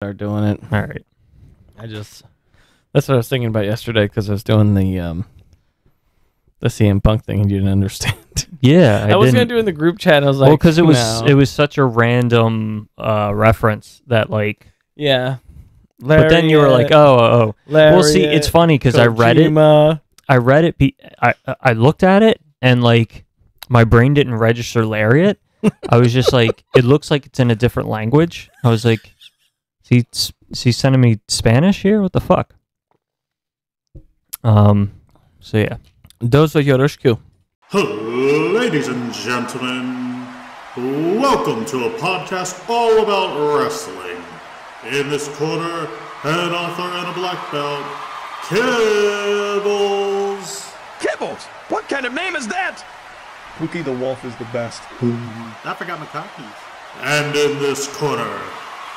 start doing it. All right. That's what I was thinking about yesterday because I was doing the CM Punk thing and you didn't understand. Yeah, I was gonna do it in the group chat. And I was like, well, because it was such a random reference that like yeah. But then you were like, oh. Well, see, it's funny because I read it. I looked at it and like my brain didn't register lariat. I was just like, it looks like it's in a different language. I was like, is he sending me Spanish here? What the fuck? So yeah. Dozo Yoroshiku. Ladies and gentlemen, welcome to a podcast all about wrestling. In this corner, an author and a black belt, Kibbles. Kibbles? What kind of name is that? Pookie the Wolf is the best. I forgot my cockies. And in this corner,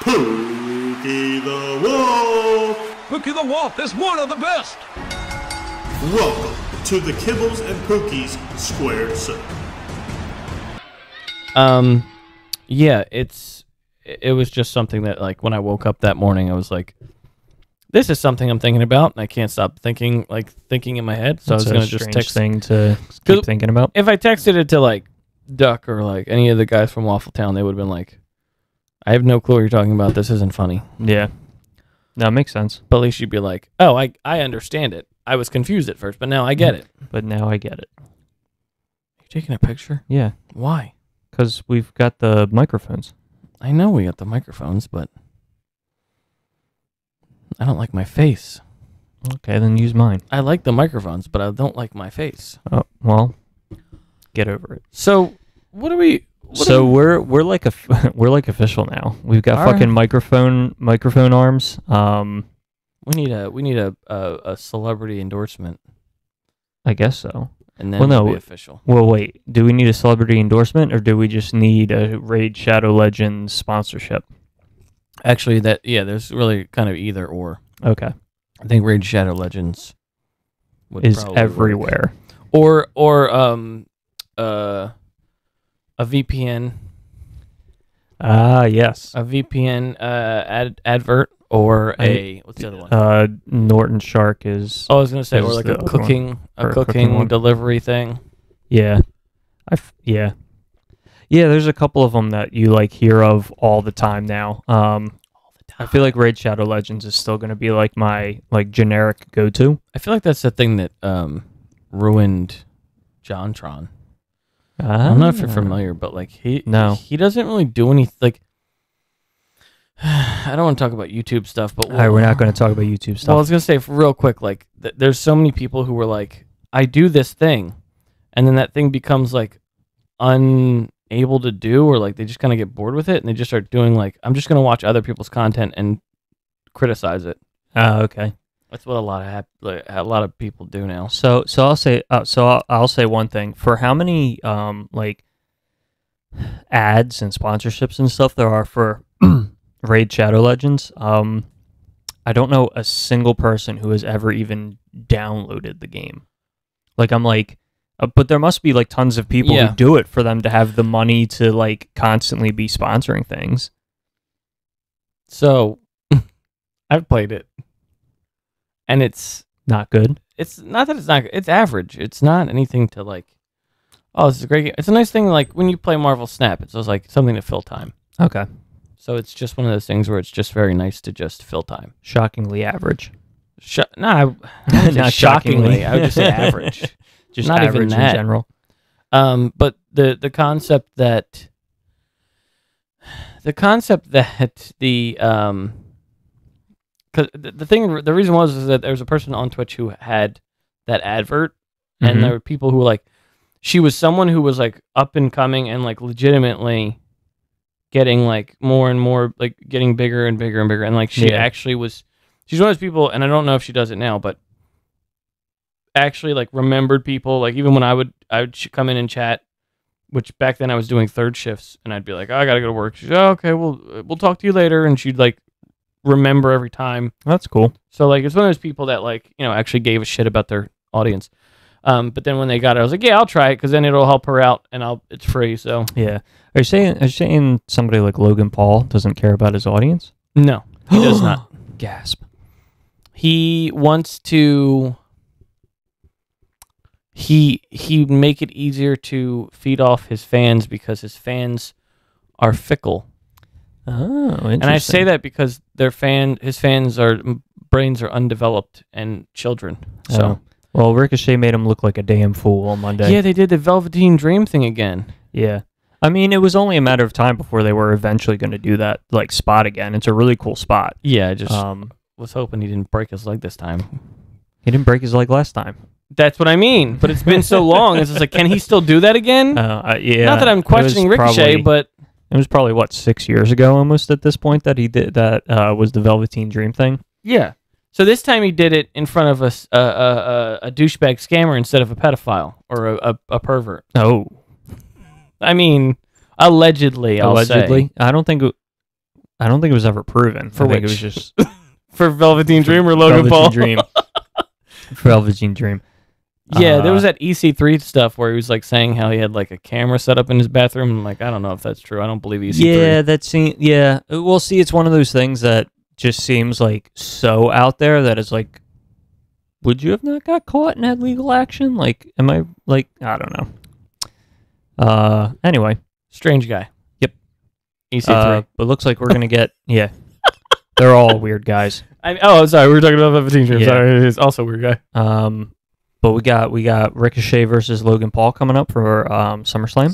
Pookie the Wolf. Pookie the Wolf is one of the best. Welcome to the Kibbles and Pookies Squared Circle. Yeah, it was just something that like when I woke up that morning, I was like, this is something I'm thinking about, and I can't stop thinking in my head. So I was gonna just text thing to keep thinking about. If I texted it to like Duck or like any of the guys from Waffle Town, they would have been like, I have no clue what you're talking about. This isn't funny. Yeah, no, it makes sense. But at least you'd be like, oh, I understand it. I was confused at first, but now I get it. But now I get it. You taking a picture? Yeah. Why? Because we've got the microphones. I know we got the microphones, but I don't like my face. Okay, then use mine. I like the microphones, but I don't like my face. Oh, well, get over it. So, we're like we're like official now. We've got fucking microphone arms. We need a celebrity endorsement. I guess so. And then it'll be official. Well, wait. Do we need a celebrity endorsement, or do we just need a Raid Shadow Legends sponsorship? Actually, there's really kind of either or. Okay. I think Raid Shadow Legends is everywhere. Work. Or a VPN. Yes. A VPN advert. Or what's the other one? Norton Shark is. I was gonna say, or like a cooking delivery thing. Yeah, yeah. There's a couple of them that you like hear of all the time now. All the time. I feel like Raid Shadow Legends is still gonna be like my like generic go-to. I feel like that's the thing that ruined JonTron. I don't know if you're familiar, but like he doesn't really do anything like. I don't want to talk about YouTube stuff, but all right, we're not going to talk about YouTube stuff. Well, I was going to say real quick, like there's so many people who were like, I do this thing, and then that thing becomes like unable to do, or like they just kind of get bored with it, and they just start doing like, I'm just going to watch other people's content and criticize it. Okay. That's what a lot of people do now. So I'll say I'll say one thing. For how many like ads and sponsorships and stuff there are for Raid Shadow Legends, I don't know a single person who has ever even downloaded the game. Like, I'm like, but there must be like tons of people who do it for them to have the money to like constantly be sponsoring things. So, I've played it, and it's not good. It's not that it's not good. It's average. It's not anything to like, oh, this is a great game. It's a nice thing like when you play Marvel Snap. It's just like something to fill time. Okay. So it's just one of those things where it's just very nice to just fill time. Shockingly average. Not shockingly. I would just say average. Just not average even that. In general. But the concept that the because the reason was that there was a person on Twitch who had that advert, and there were people who were like, she was someone who was like up and coming and like legitimately getting like more and more, like getting bigger and bigger and bigger. And like she actually was, she's one of those people, and I don't know if she does it now, but actually like remembered people. Like even when I would come in and chat, which back then I was doing third shifts, and I'd be like, oh, I gotta go to work. She's oh, okay, we'll talk to you later. And she'd like remember every time. That's cool. So like it's one of those people that like, you know, actually gave a shit about their audience. But then when they got it, I was like, yeah, I'll try it, because then it'll help her out, and it's free. So yeah, are you saying somebody like Logan Paul doesn't care about his audience? No, He does not. Gasp. He wants to. He make it easier to feed off his fans because his fans are fickle. Oh, interesting. And I say that because his fans brains are undeveloped and children. So, well, Ricochet made him look like a damn fool on Monday. yeah, they did the Velveteen Dream thing again. Yeah. I mean, it was only a matter of time before they were eventually going to do that spot again. It's a really cool spot. Yeah, I just was hoping he didn't break his leg this time. He didn't break his leg last time. That's what I mean. But it's been so long. It's just like, can he still do that again? Yeah. Not that I'm questioning Ricochet, but it was probably 6 years ago almost at this point that he did that. Was the Velveteen Dream thing? Yeah. So this time he did it in front of a douchebag scammer instead of a pedophile or a pervert. Oh. I mean, allegedly. I'll say. I don't think it was ever proven. For I think which? it was just For Velveteen Dream or Logan Paul? Dream. Velveteen Dream. Yeah, there was that EC3 stuff where he was saying how he had a camera set up in his bathroom. I don't know if that's true. I don't believe EC3. Yeah, yeah. We'll see. It's one of those things that just seems so out there that it's would you have not got caught and had legal action? Am I I don't know. Anyway, strange guy. Yep. EC3. But looks like we're gonna get They're all weird guys. Sorry, we were talking about Velveteen Dream. Yeah. Sorry, he's also a weird guy. But we got Ricochet versus Logan Paul coming up for SummerSlam.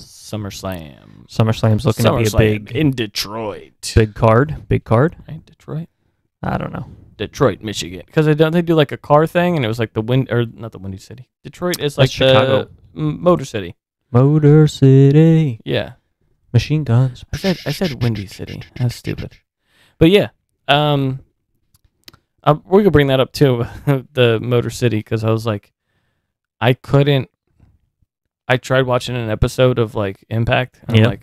SummerSlam's looking to be a big in Detroit. big card. Right, Detroit. I don't know. Detroit, Michigan. Because they do a car thing, and it was not the Windy City. Detroit is That's Chicago. the Motor City. Motor City. Yeah. Machine guns. I said Windy City. That's stupid. But yeah, we could bring that up too, the Motor City, because I was I couldn't. I tried watching an episode of Impact. And I'm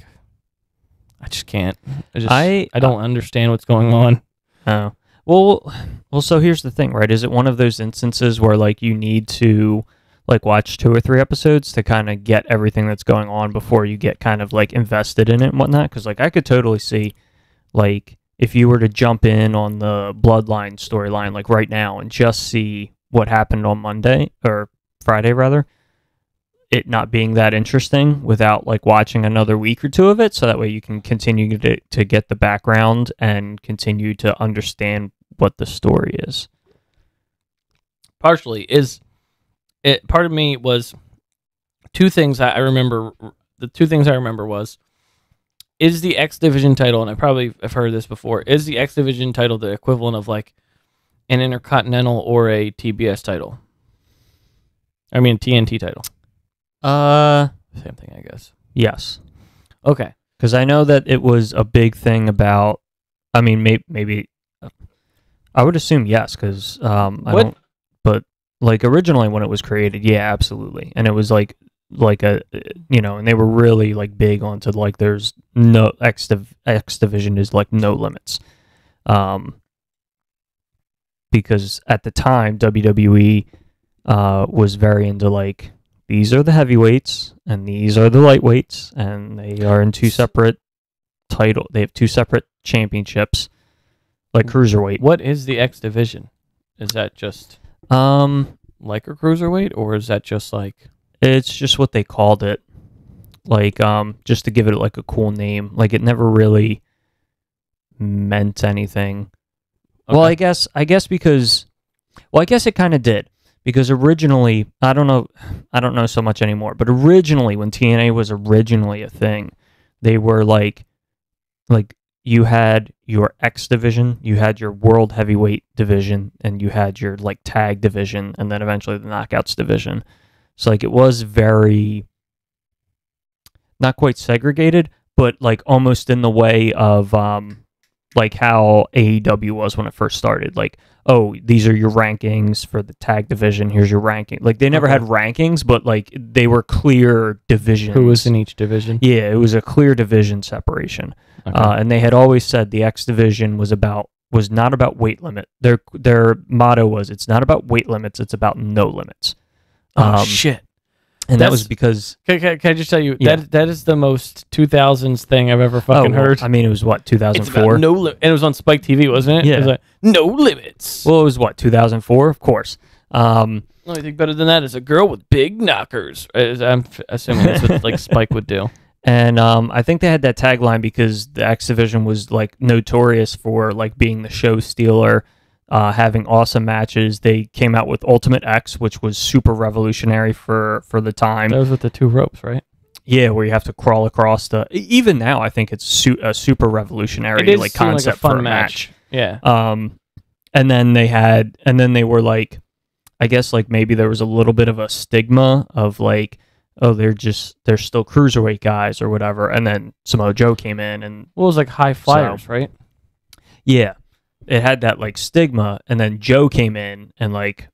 I just can't. I don't understand what's going on. Oh. Well. So here's the thing, right? Is it one of those instances where you need to watch 2 or 3 episodes to kind of get everything that's going on before you get kind of invested in it and whatnot? Because I could totally see if you were to jump in on the Bloodline storyline right now and just see what happened on Monday or Friday rather, it not being that interesting without watching another week or 2 of it, so that way you can continue to get the background and continue to understand what the story is. Partially is it. Part of me was 2 things I remember. The 2 things I remember was, is the X Division title, and I probably have heard this before, is the X Division title the equivalent of an Intercontinental or a TBS title? I mean, TNT title. Same thing, I guess. Yes. Okay. Because I know that it was a big thing about. I mean, maybe. I would assume yes, because I don't. But originally when it was created, yeah, absolutely, and it was a and they were really big onto there's no X Division is no limits, because at the time WWE was very into these are the heavyweights and these are the lightweights, and they are in 2 separate they have 2 separate championships, cruiserweight. What is the X Division? Is that just a cruiserweight, or is that just It's just what they called it, just to give it a cool name. It never really meant anything. Okay. Well, I guess because, I guess it kind of did, because originally, I don't know so much anymore, but originally when TNA was originally a thing, they were you had your X Division, you had your World Heavyweight Division, and you had your Tag Division, and then eventually the Knockouts Division. So it was very, not quite segregated, but almost in the way of how AEW was when it first started. These are your rankings for the tag division. Here's your ranking. They never had rankings, but they were clear divisions. Who was in each division? Yeah, it was a clear division separation. Okay. And they had always said the X Division was not about weight limit. Their motto was, it's not about weight limits, it's about no limits. Shit. And that was because... Can I just tell you, Yeah. that is the most 2000s thing I've ever fucking heard. I mean, it was what, It's 2004? about and it was on Spike TV, wasn't it? Yeah. It was like, no limits. Well, it was what, 2004? Of course. The only thing better than that is a girl with big knockers. I'm assuming that's what like Spike would do. And I think they had that tagline because the X Division was like notorious for like being the show stealer, having awesome matches. They came out with Ultimate X, which was super revolutionary for the time. That was with the 2 ropes, right? Yeah, where you have to crawl across the. Even now, I think it's a super revolutionary It is like seem concept like a fun for a match. Yeah. And then they were like, I guess like maybe there was a little bit of a stigma of like, oh, they're still cruiserweight guys or whatever. And then Samoa Joe came in and Well, it was like high flyers, right? yeah, it had that like stigma. And then Joe came in and like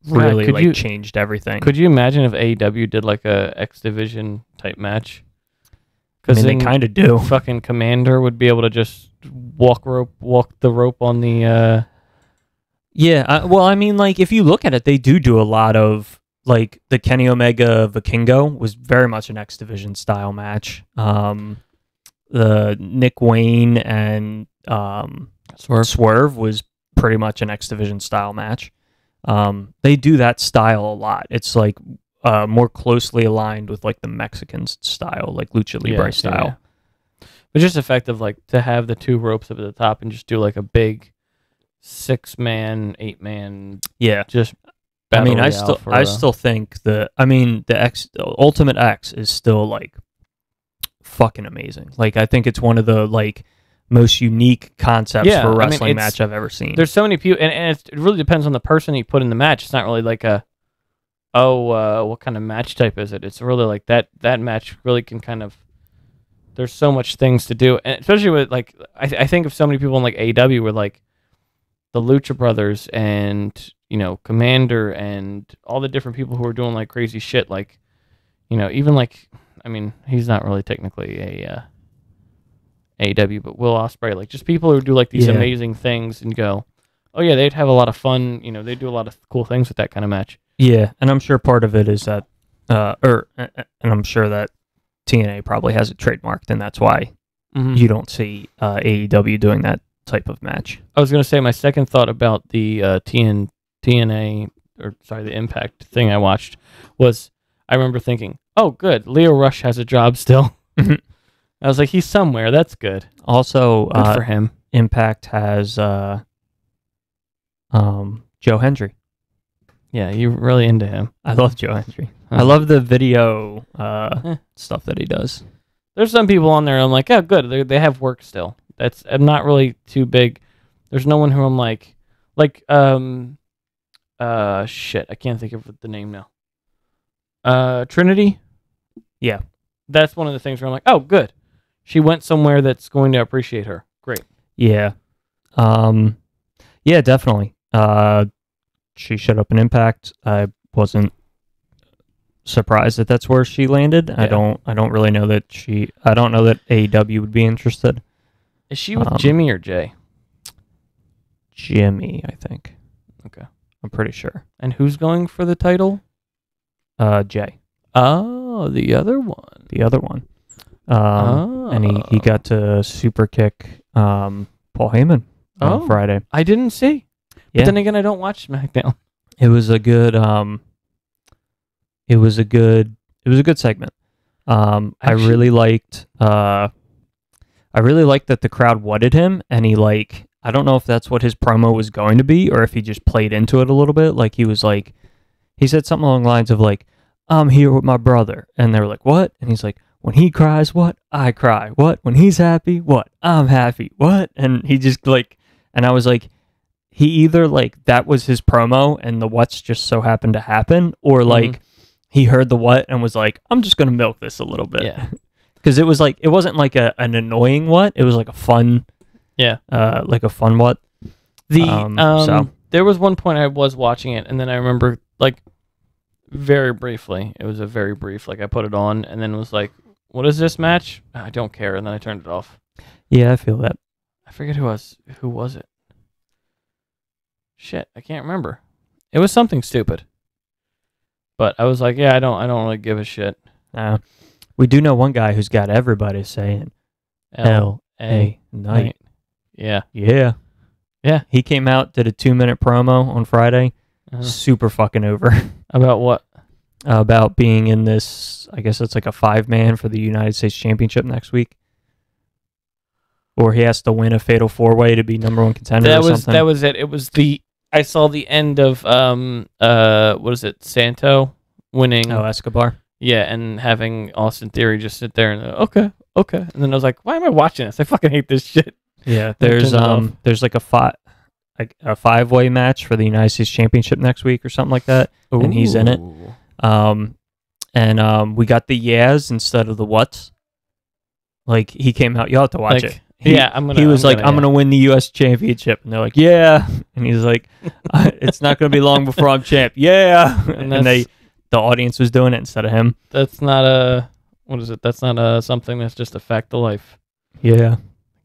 really could like you- changed everything. Could you imagine if AEW did like a X Division type match? I mean, they kind of do. Fucking Commander would be able to just walk the rope on the. Yeah, well, I mean, like if you look at it, they do a lot of like the Kenny Omega Vikingo was very much an X Division style match. The Nick Wayne and Swerve was pretty much an X Division style match. They do that style a lot. It's like more closely aligned with like the Mexican style, like Lucha Libre style. Yeah. But just effective, like to have the 2 ropes up at the top and just do like a big 6-man, 8-man. Yeah, Just. I mean, battle royale I still think the Ultimate X is still like fucking amazing. Like I think it's one of the like most unique concepts for a wrestling match I've ever seen. There's so many people, and it really depends on the person you put in the match. It's not really like what kind of match type is it? It's really like that match really can kind of. There's so much things to do, and especially with like I think of so many people in like AEW where like the Lucha Brothers and Commander and all the different people who are doing like crazy shit, like even like I mean he's not really technically a AEW, but Will Ospreay, like just people who do like these amazing things and go, oh yeah, they'd have a lot of fun. They do a lot of cool things with that kind of match. Yeah, and I'm sure part of it is that, and I'm sure that TNA probably has it trademarked, and that's why you don't see AEW doing that type of match. I was gonna say my second thought about the TNA the Impact thing I watched was I remember thinking, oh good, Leo Rush has a job still. I was like, he's somewhere. That's good. Also, Good for him. Impact has Joe Hendry. Yeah, you're really into him. I love Joe Hendry. I love the video stuff that he does. There's some people on there I'm like, oh, good. They have work still. I'm not really too big. There's no one who I'm like, shit. I can't think of the name now. Trinity. Yeah, that's one of the things where I'm like, oh, good. She went somewhere that's going to appreciate her. Great. Yeah. Yeah, definitely. She showed up in Impact. I wasn't surprised that that's where she landed. Yeah. I don't really know that I don't know that AEW would be interested. Is she with Jimmy or Jay? Jimmy, I think. Okay. I'm pretty sure. And who's going for the title? Jay. Oh, the other one. The other one. And he got to super kick Paul Heyman on Friday. I didn't see. Yeah. But then again, I don't watch SmackDown. It was a good segment. I really liked that the crowd wanted him, and he I don't know if that's what his promo was going to be or if he just played into it a little bit. Like he said something along the lines of like, I'm here with my brother. And they were like, what? And he's like, when he cries, what? I cry. What? When he's happy, what? I'm happy. What? And he just and I was like, he either that was his promo and the what's just so happened to happen, or he heard the what and was like, I'm just going to milk this a little bit. Yeah. Because it was it wasn't an annoying what. It was a fun, a fun what. There was one point I was watching it, and then I remember very briefly. It was a very brief. I put it on, and then it was like, "What is this match?" I don't care, and then I turned it off. Yeah, I feel that. I forget who was it. Shit, I can't remember. It was something stupid. But I was like, yeah, I don't really give a shit. We do know one guy who's got everybody saying L.A. Knight. Yeah. Yeah. Yeah. He came out, did a 2-minute promo on Friday. Super fucking over. About what? About being in this, I guess it's like a 5-man for the United States Championship next week. Or he has to win a fatal 4-way to be #1 contender or something. That was it. It was I saw the end of what is it, Santo winning. Oh, Escobar. Yeah, and having Austin Theory just sit there and okay. And then I was like, why am I watching this? I fucking hate this shit. Yeah, there's like a 5-way match for the United States Championship next week or something like that. Ooh. And he's in it. And we got the yeahs instead of the whats. Like, he came out, you'll have to watch it. He was like, I'm gonna win the U.S. Championship, and they're like, yeah, and he's like, it's not gonna be long before I'm champ, yeah, and the audience was doing it instead of him. That's not what is it? That's not something that's just a fact of life. Yeah,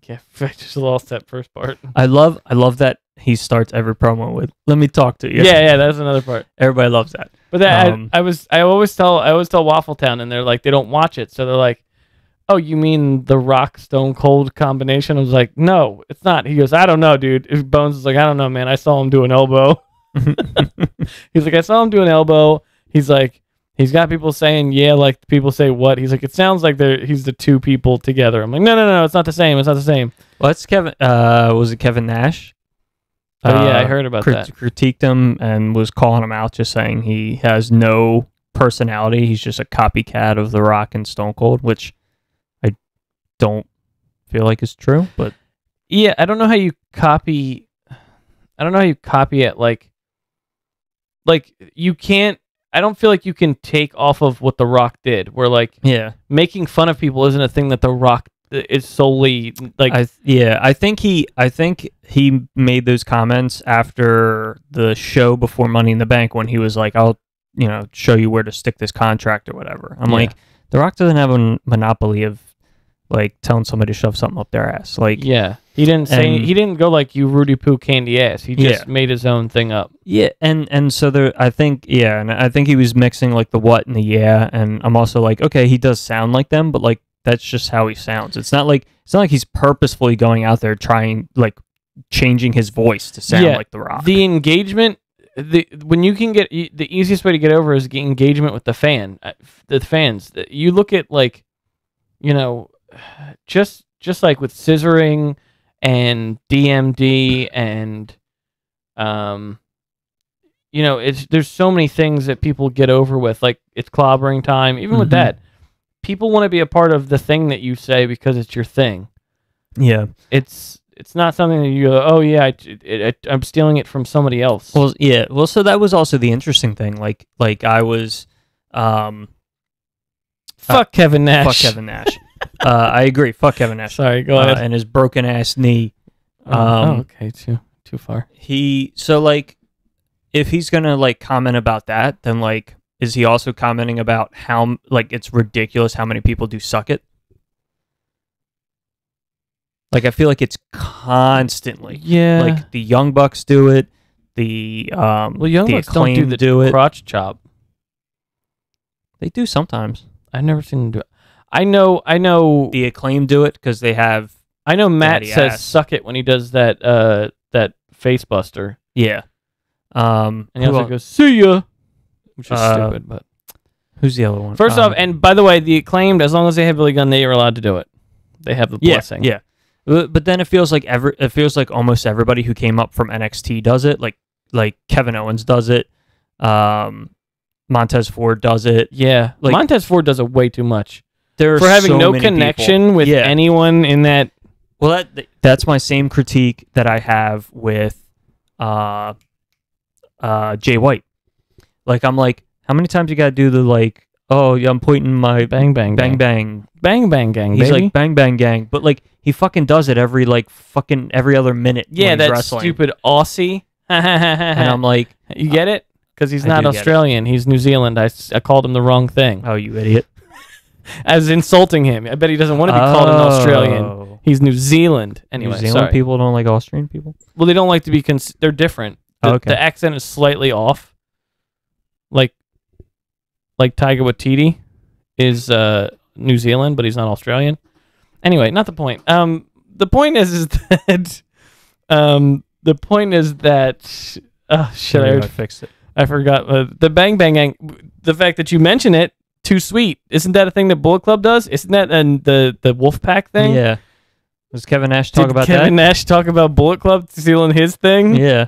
I just lost that first part. I love that he starts every promo with, "Let me talk to you." Yeah, that's another part. Everybody loves that. But that I always tell Waffletown, and they're like, they don't watch it, so they're like, oh, you mean the Rock Stone Cold combination? I was like, no, it's not. He goes, I don't know, dude. Bones is like, I don't know, man. I saw him do an elbow. He's like, I saw him do an elbow. He's like, he's got people saying, yeah, like people say what? He's like, it sounds like he's the two people together. I'm like, no, it's not the same. It's not the same. Well, that's Kevin. Was it Kevin Nash? Oh, yeah, I heard about that. Critiqued him and was calling him out, just saying he has no personality. He's just a copycat of The Rock and Stone Cold, which don't feel like it's true, but yeah, I don't know how you copy it. Like you can't. I don't feel like you can take off of what The Rock did. Where like making fun of people isn't a thing that The Rock is solely like. I think he made those comments after the show before Money in the Bank when he was like, I'll show you where to stick this contract or whatever. I'm like, The Rock doesn't have a monopoly of like telling somebody to shove something up their ass. Like, yeah, he didn't go like you Rudy Poo candy ass. He just made his own thing up. Yeah, and so I think he was mixing like the what and the yeah, and I'm also like, okay, he does sound like them, but like that's just how he sounds. It's not like he's purposefully going out there trying like changing his voice to sound like The Rock. The engagement, when you can get the easiest way to get over is engagement with the fans. You look at like, just like with scissoring and DMD and there's so many things that people get over with, like it's clobbering time. Even with that, people want to be a part of the thing that you say because it's your thing. Yeah, it's not something that you go, oh yeah, I'm stealing it from somebody else. Well, yeah, so that was also the interesting thing. Like I was fuck Kevin Nash. Fuck Kevin Nash. I agree. Fuck Kevin Nash. Sorry, go ahead. And his broken ass knee. Okay, too far. So like, if he's gonna like comment about that, then like, is he also commenting about how like it's ridiculous how many people do suck it? Like, I feel like it's constantly. Yeah. Like the Young Bucks do it. The Young Bucks don't do the crotch chop. They do sometimes. I've never seen them do it. I know. The Acclaim do it because they have. I know Matt says "suck it" when he does that face buster. Yeah. And he also goes "see ya," which is stupid. But who's the other one? First off, and by the way, the Acclaimed, as long as they have Billy Gunn, they are allowed to do it. They have the blessing. Yeah. But then it feels like almost everybody who came up from NXT does it. Like Kevin Owens does it. Montez Ford does it. Yeah. Like, Montez Ford does it way too much. For having no connection with anyone in that. Well, that's my same critique that I have with Jay White. Like, I'm like, how many times you got to do the like, oh, yeah, I'm pointing my bang bang gang. He's like bang bang gang, but like he fucking does it every other minute. Yeah, that wrestling. Stupid Aussie. And I'm like, you get it? Because he's not Australian. He's New Zealand. I called him the wrong thing. Oh, you idiot. As insulting him. I bet he doesn't want to be called an Australian. He's New Zealand. Anyway, New Zealand people don't like Austrian people? Well, they don't like to be... they're different. The accent is slightly off. Like, like Taika Waititi is New Zealand, but he's not Australian. Anyway, not the point. The point is that the point is that oh shit, I fixed it. I forgot the Bang Bang Gang. The fact that you mention it, Too Sweet. Isn't that a thing that Bullet Club does? Isn't that the Wolfpack thing? Yeah. Does Kevin Nash talk about Kevin Nash talk about Bullet Club stealing his thing? Yeah.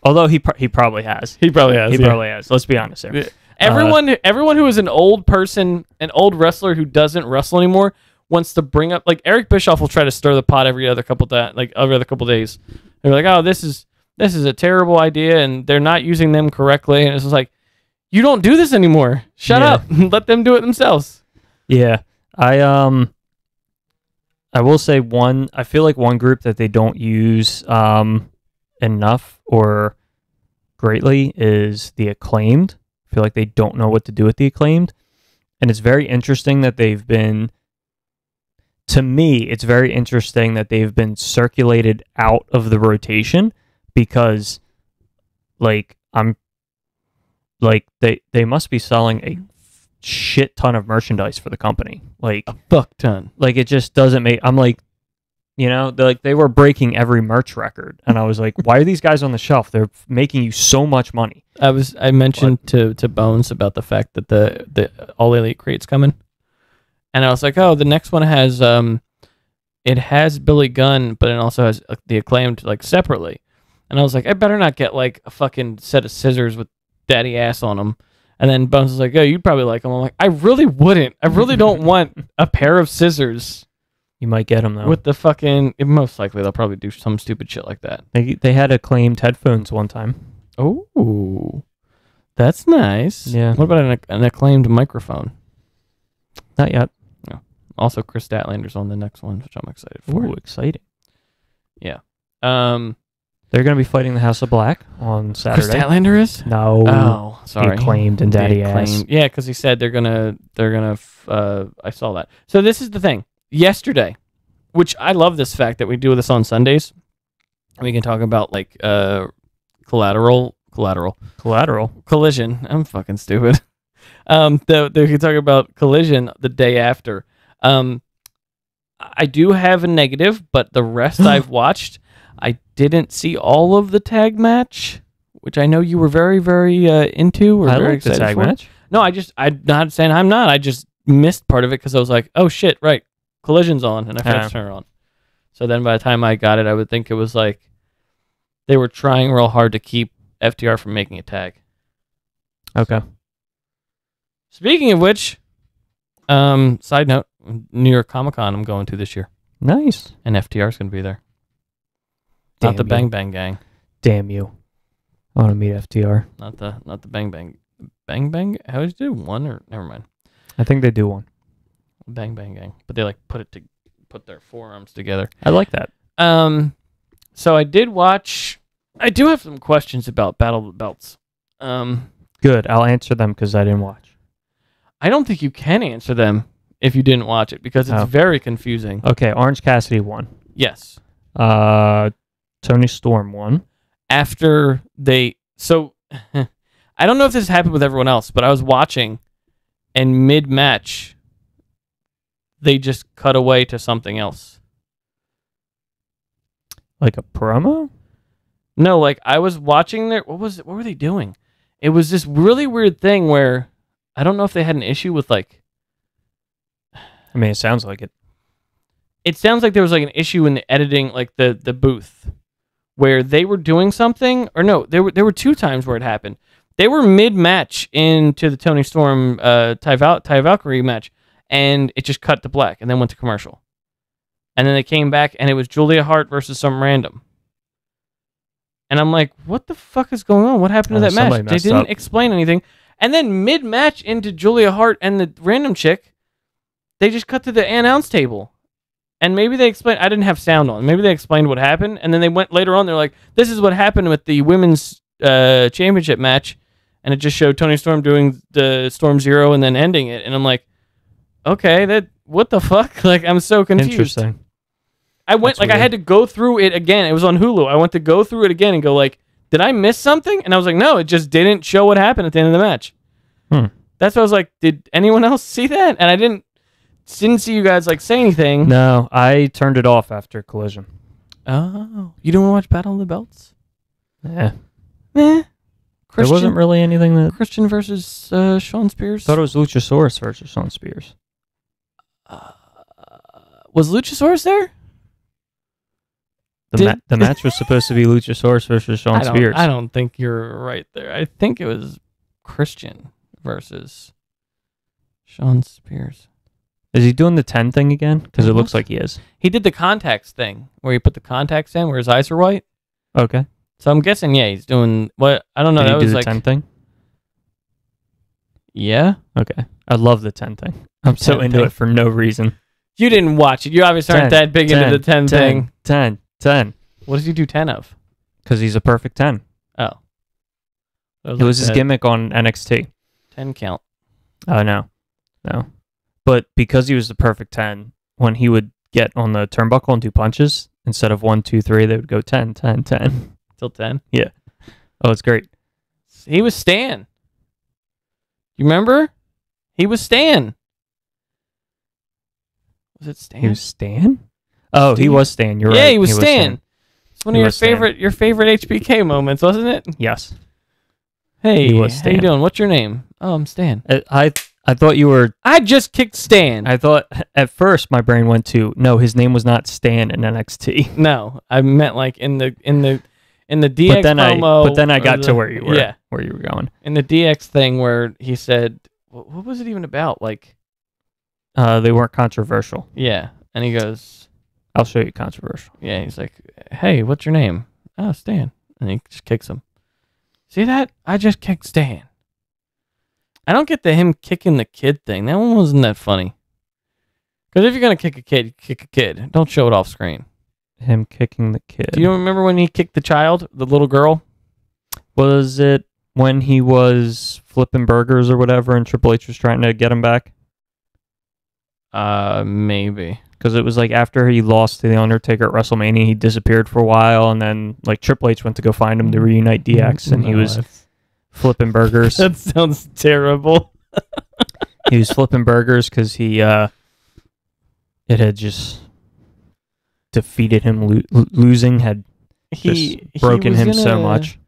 Although he probably has. He probably has. He probably has. Let's be honest here. Everyone who is an old person, an old wrestler who doesn't wrestle anymore, wants to bring up, like Eric Bischoff will try to stir the pot every other couple days. They're like, oh, this is a terrible idea, and they're not using them correctly, and it's just like, you don't do this anymore. Shut up. Let them do it themselves. Yeah. I will say I feel like one group that they don't use enough or greatly is the Acclaimed. I feel like they don't know what to do with the Acclaimed. And it's very interesting that they've been, to me, it's very interesting that they've been circulated out of the rotation because, like, they must be selling a shit ton of merchandise for the company. Like, a fuck ton. Like, it just doesn't make, I'm like, you know, they were breaking every merch record. And I was like, why are these guys on the shelf? They're making you so much money. I mentioned to Bones about the fact that the All Elite crate's coming. And I was like, oh, the next one has it has Billy Gunn, but it also has the Acclaimed like separately. And I was like, I better not get like a fucking set of scissors with daddy ass on them. And then Bones was like, oh, you'd probably like them. I'm like, I really wouldn't. I really don't want a pair of scissors. You might get them though. With the fucking, most likely they'll probably do some stupid shit like that. They had Acclaimed headphones one time. Oh, that's nice. Yeah. What about an Acclaimed microphone? Not yet. No. Also, Chris Statlander's on the next one, which I'm excited for. Ooh, exciting. Yeah. They're going to be fighting the House of Black on Saturday. Chris Statlander is? No. Oh, sorry. The Acclaimed and Daddy Ass. Yeah, because he said they're gonna. I saw that. So this is the thing. Yesterday, which I love this fact that we do this on Sundays. We can talk about like collateral collision. I'm fucking stupid. They can talk about Collision the day after. I do have a negative, but the rest I've watched, I didn't see all of the tag match, which I know you were very, very into or very excited the tag for. match. No, I'm not saying I'm not. I just missed part of it because I was like, oh shit, right, Collision's on, and I forgot to turn it on. So then by the time I got it, I would think it was like they were trying real hard to keep FTR from making a tag. Okay. Speaking of which, side note, New York Comic Con I'm going to this year. Nice. And FTR's going to be there. Damn Not the you. Bang Bang Gang. Damn you. I want to meet FTR. Not the Bang Bang. Bang Bang? How did you do one or never mind. I think they do one. Bang Bang Gang. But they like put their forearms together. I like that. So I did watch. I do have some questions about Battle of the Belts. Good. I'll answer them because I didn't watch. I don't think you can answer them if you didn't watch it because it's very confusing. Okay, Orange Cassidy won. Yes. Tony Storm won. After they... So, I don't know if this happened with everyone else, but I was watching, and mid-match, they just cut away to something else. Like a promo? No, like, I was watching their... What were they doing? It was this really weird thing where... I don't know if they had an issue with, like... I mean, it sounds like it. It sounds like there was, like, an issue in the editing, like, the booth, where they were doing something... Or no, there were two times where it happened. They were mid-match into the Tony Storm Ty Valkyrie match, and it just cut to black, and then went to commercial. And then they came back, and it was Julia Hart versus some random. And I'm like, what the fuck is going on? What happened to that match? They didn't explain anything. And then mid-match into Julia Hart and the random chick, they just cut to the announce table. And maybe they explained... I didn't have sound on. Maybe they explained what happened. And then they went later on. They're like, this is what happened with the women's championship match. And it just showed Tony Storm doing the Storm Zero and then ending it. And I'm like, okay, what the fuck? Like, I'm so confused. Interesting. I went, I had to go through it again. It was on Hulu. I went to go through it again and go like, did I miss something? And I was like, no, it just didn't show what happened at the end of the match. That's what I was like. Did anyone else see that? And I didn't see you guys like say anything. No, I turned it off after Collision. Oh, you don't want to watch Battle of the Belts? Yeah. Eh. There wasn't really anything that... Christian versus Sean Spears. I thought it was Luchasaurus versus Sean Spears. Was Luchasaurus there? The match was supposed to be Luchasaurus versus Sean Spears. I don't think you're right there. I think it was Christian versus Sean Spears. Is he doing the 10 thing again? Because it looks like he is. He did the contacts thing where he put the contacts in where his eyes are white. Okay. So I'm guessing, yeah, he's doing what? I don't know. Did that he do was the like 10 thing? Yeah. Okay. I love the 10 thing. I'm so 10 into thing. it for no reason. You didn't watch it. You obviously aren't that big into the 10 thing. 10. What does he do 10 of? Because he's a perfect 10. Oh. It was his gimmick on NXT. 10 count. Oh, no. But because he was the perfect 10, when he would get on the turnbuckle and do punches, instead of 1, 2, 3, they would go 10, 10, 10. Till 10? Yeah. Oh, it's great. He was Stan. You remember? He was Stan. Was it Stan? He was Stan? Oh, he was Stan. You're right. Yeah, he was Stan. It's one of your Stan. favorite HBK moments, wasn't it? Yes. Hey, He was how Stan. you doing? What's your name? Oh, I'm Stan. I thought you were... I just kicked Stan. I thought... At first, my brain went to, no, his name was not Stan in NXT. No, I meant like in the DX promo. But then I got to where you were. Yeah. Where you were going. In the DX thing where he said, what was it even about? Like, They weren't controversial. yeah. And he goes, I'll show you controversial. yeah, he's like, hey, what's your name? Oh, Stan. And he just kicks him. See that? I just kicked Stan. I don't get the him kicking the kid thing. That one wasn't that funny. Because if you're going to kick a kid, you kick a kid. Don't show it off screen. Him kicking the kid. Do you remember when he kicked the child, the little girl? Was it when he was flipping burgers or whatever and Triple H was trying to get him back? Maybe. Because it was like after he lost to The Undertaker at WrestleMania, he disappeared for a while, and then like Triple H went to go find him to reunite DX, and he was flipping burgers. That sounds terrible. He was flipping burgers because it had just defeated him. Losing had just broken him so much.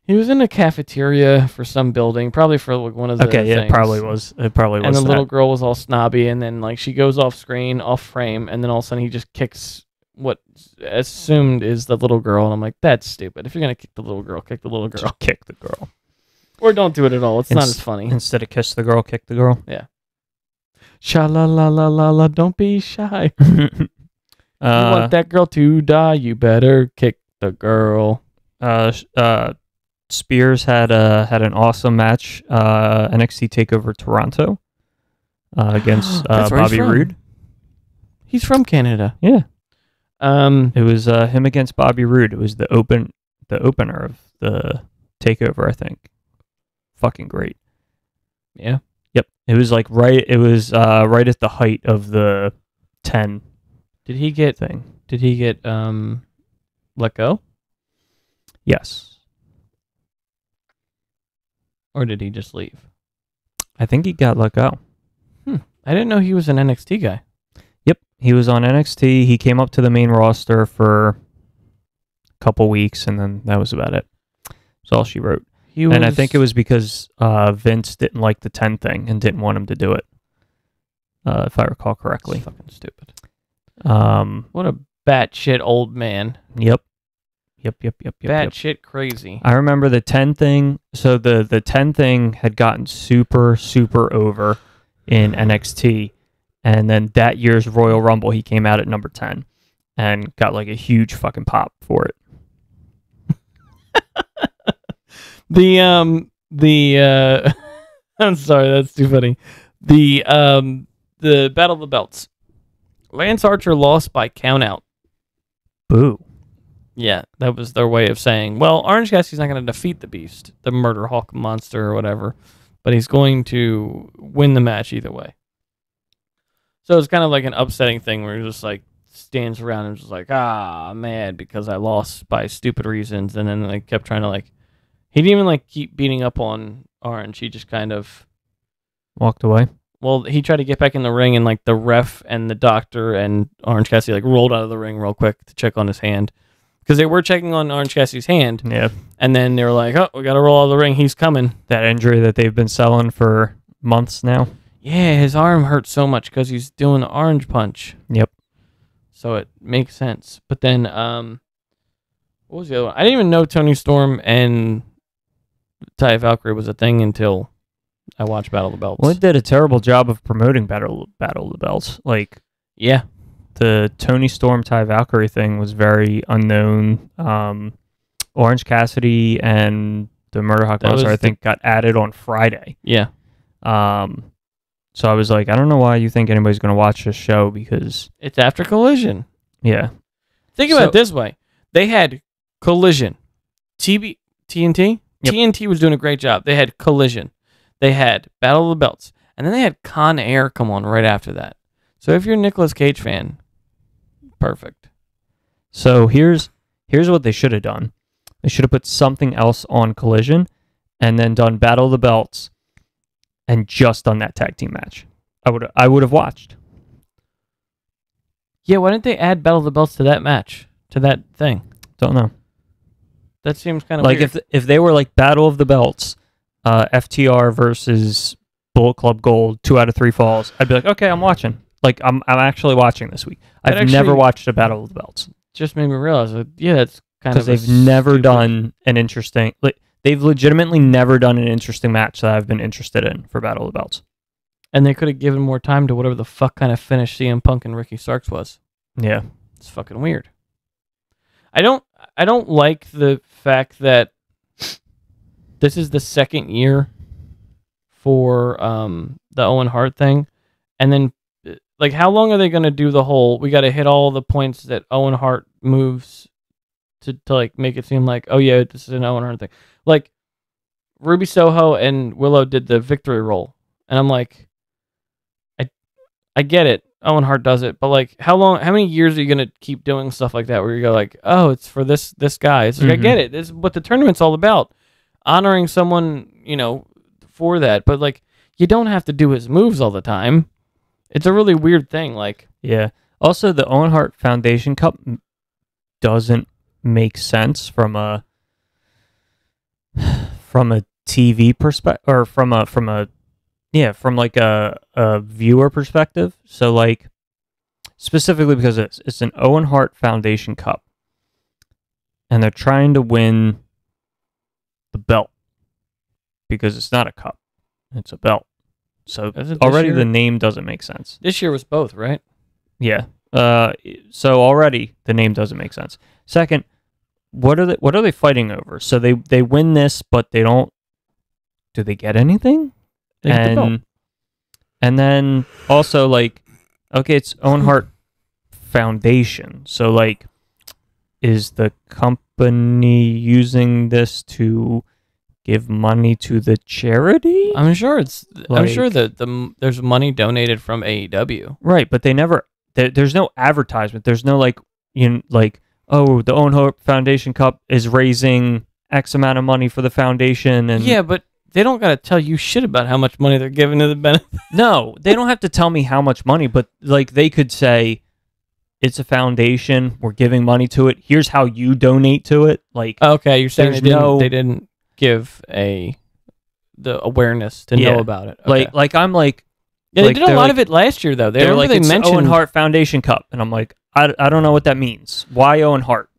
He was in a cafeteria for some building, probably for like one of the things. It probably was. It probably was. And the that. little girl was all snobby, and then like she goes off screen, off frame, and then all of a sudden he just kicks what assumed is the little girl, and I'm like, that's stupid. If you're gonna kick the little girl, kick the little girl. Just kick the girl. Or don't do it at all. It's not as funny. Instead of kiss the girl, kick the girl. Yeah. Sha la la la la la. Don't be shy. You want that girl to die? You better kick the girl. Spears had an awesome match, NXT Takeover Toronto, against Bobby Roode. He's from Canada. Yeah. It was him against Bobby Roode. It was the opener of the Takeover, I think. Fucking great. Yeah. Yep. It was like right. It was right at the height of the 10. Did he get thing? Did he get let go? Yes. Or did he just leave? I think he got let go. I didn't know he was an NXT guy. Yep. He was on NXT. He came up to the main roster for a couple weeks, and then that was about it. That's all she wrote. And I think it was because Vince didn't like the 10 thing and didn't want him to do it, if I recall correctly. It's fucking stupid. What a batshit old man. Yep. Batshit crazy. I remember the 10 thing. So the 10 thing had gotten super, super over in NXT. And then that year's Royal Rumble, he came out at number 10 and got like a huge fucking pop for it. I'm sorry, that's too funny. The Battle of the Belts. Lance Archer lost by count out. Boo. Yeah, that was their way of saying, well, Orange Cassidy's not going to defeat the Beast, the Murder Hawk monster or whatever, but he's going to win the match either way. So it's kind of like an upsetting thing where he just like stands around and just like, mad because I lost by stupid reasons, and then they kept trying to like He didn't even like keep beating up on Orange. He just kind of Walked away. Well, he tried to get back in the ring, and like the ref and the doctor and Orange Cassidy like rolled out of the ring real quick to check on his hand, because they were checking on Orange Cassidy's hand. Yeah. And then they were like, "Oh, we got to roll out of the ring. He's coming." That injury that they've been selling for months now. Yeah, his arm hurts so much because he's doing the orange punch. Yep. So it makes sense. But then, what was the other one? I didn't even know Tony Storm and Ty Valkyrie was a thing until I watched Battle of the Belts. Well, it did a terrible job of promoting Battle of the Belts. Like, yeah. the Tony Storm Ty Valkyrie thing was very unknown. Orange Cassidy and the Murder Hawk Monster, I think, got added on Friday. Yeah. So I was like, I don't know why you think anybody's going to watch this show, because It's after Collision. yeah. Think about it this way. They had Collision. TNT? Yep. TNT was doing a great job. They had Collision. They had Battle of the Belts. And then they had Con Air come on right after that. So if you're a Nicolas Cage fan, perfect. So here's what they should have done. They should have put something else on Collision and then done Battle of the Belts and just done that tag team match. I would have watched. Yeah, why didn't they add Battle of the Belts to that match? To that thing? Don't know. That seems kind of Like weird. if they were like Battle of the Belts, FTR versus Bullet Club Gold, 2 out of 3 falls, I'd be like, okay, I'm watching. Like I'm actually watching this week. I've never watched a Battle of the Belts. Just made me realize that, yeah, that's kind of because they've never done an interesting. Like, they've legitimately never done an interesting match that I've been interested in for Battle of the Belts. And they could have given more time to whatever the fuck kind of finish CM Punk and Ricky Starks was. Yeah, it's fucking weird. I don't like the fact that this is the second year for the Owen Hart thing, and then like how long are they going to do the whole we got to hit all the points that Owen Hart moves to like make it seem like, oh yeah, this is an Owen Hart thing. Like Ruby Soho and Willow did the victory roll, and I'm like, I get it. Owen Hart does it, but like, how many years are you gonna keep doing stuff like that? Where you go like, oh, it's for this guy. It's like, I get it. This is what the tournament's all about, honoring someone, for that. But like, you don't have to do his moves all the time. It's a really weird thing. Like, yeah. Also, the Owen Hart Foundation Cup doesn't make sense from a TV perspective, or from like a viewer perspective. So like, specifically because it's an Owen Hart Foundation Cup, and they're trying to win the belt because it's not a cup, it's a belt. So already the name doesn't make sense. This year was both, right? Yeah. So already the name doesn't make sense. Second, what are they fighting over? So they win this, but they don't. Do they get anything? And then also, like, okay, it's Owen Hart Foundation. So like, is the company using this to give money to the charity? I'm sure that there's money donated from AEW. Right, but they never. There's no advertisement. There's no like, oh, the Owen Hart Foundation Cup is raising X amount of money for the foundation, and yeah, but they don't gotta tell you shit about how much money they're giving to the benefit. No, they don't have to tell me how much money, but like they could say, it's a foundation, we're giving money to it. Here's how you donate to it. Like, okay, you're saying they didn't give the awareness to know about it. Okay. Like I'm like, yeah, they did a lot of it last year though. They're like, they it's mentioned Owen Hart Foundation Cup, and I'm like, I don't know what that means. Why Owen Hart?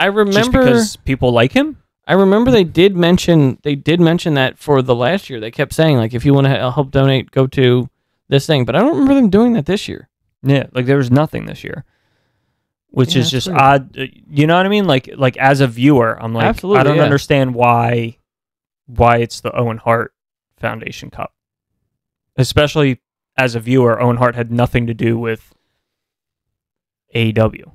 I remember just because people like him. I remember they did mention that for the last year. They kept saying like, if you want to help donate, go to this thing. But I don't remember them doing that this year. Yeah, like there was nothing this year, which is just weird. odd. You know what I mean? Like as a viewer, I'm like, absolutely, I don't understand why it's the Owen Hart Foundation Cup. Especially as a viewer, Owen Hart had nothing to do with AEW.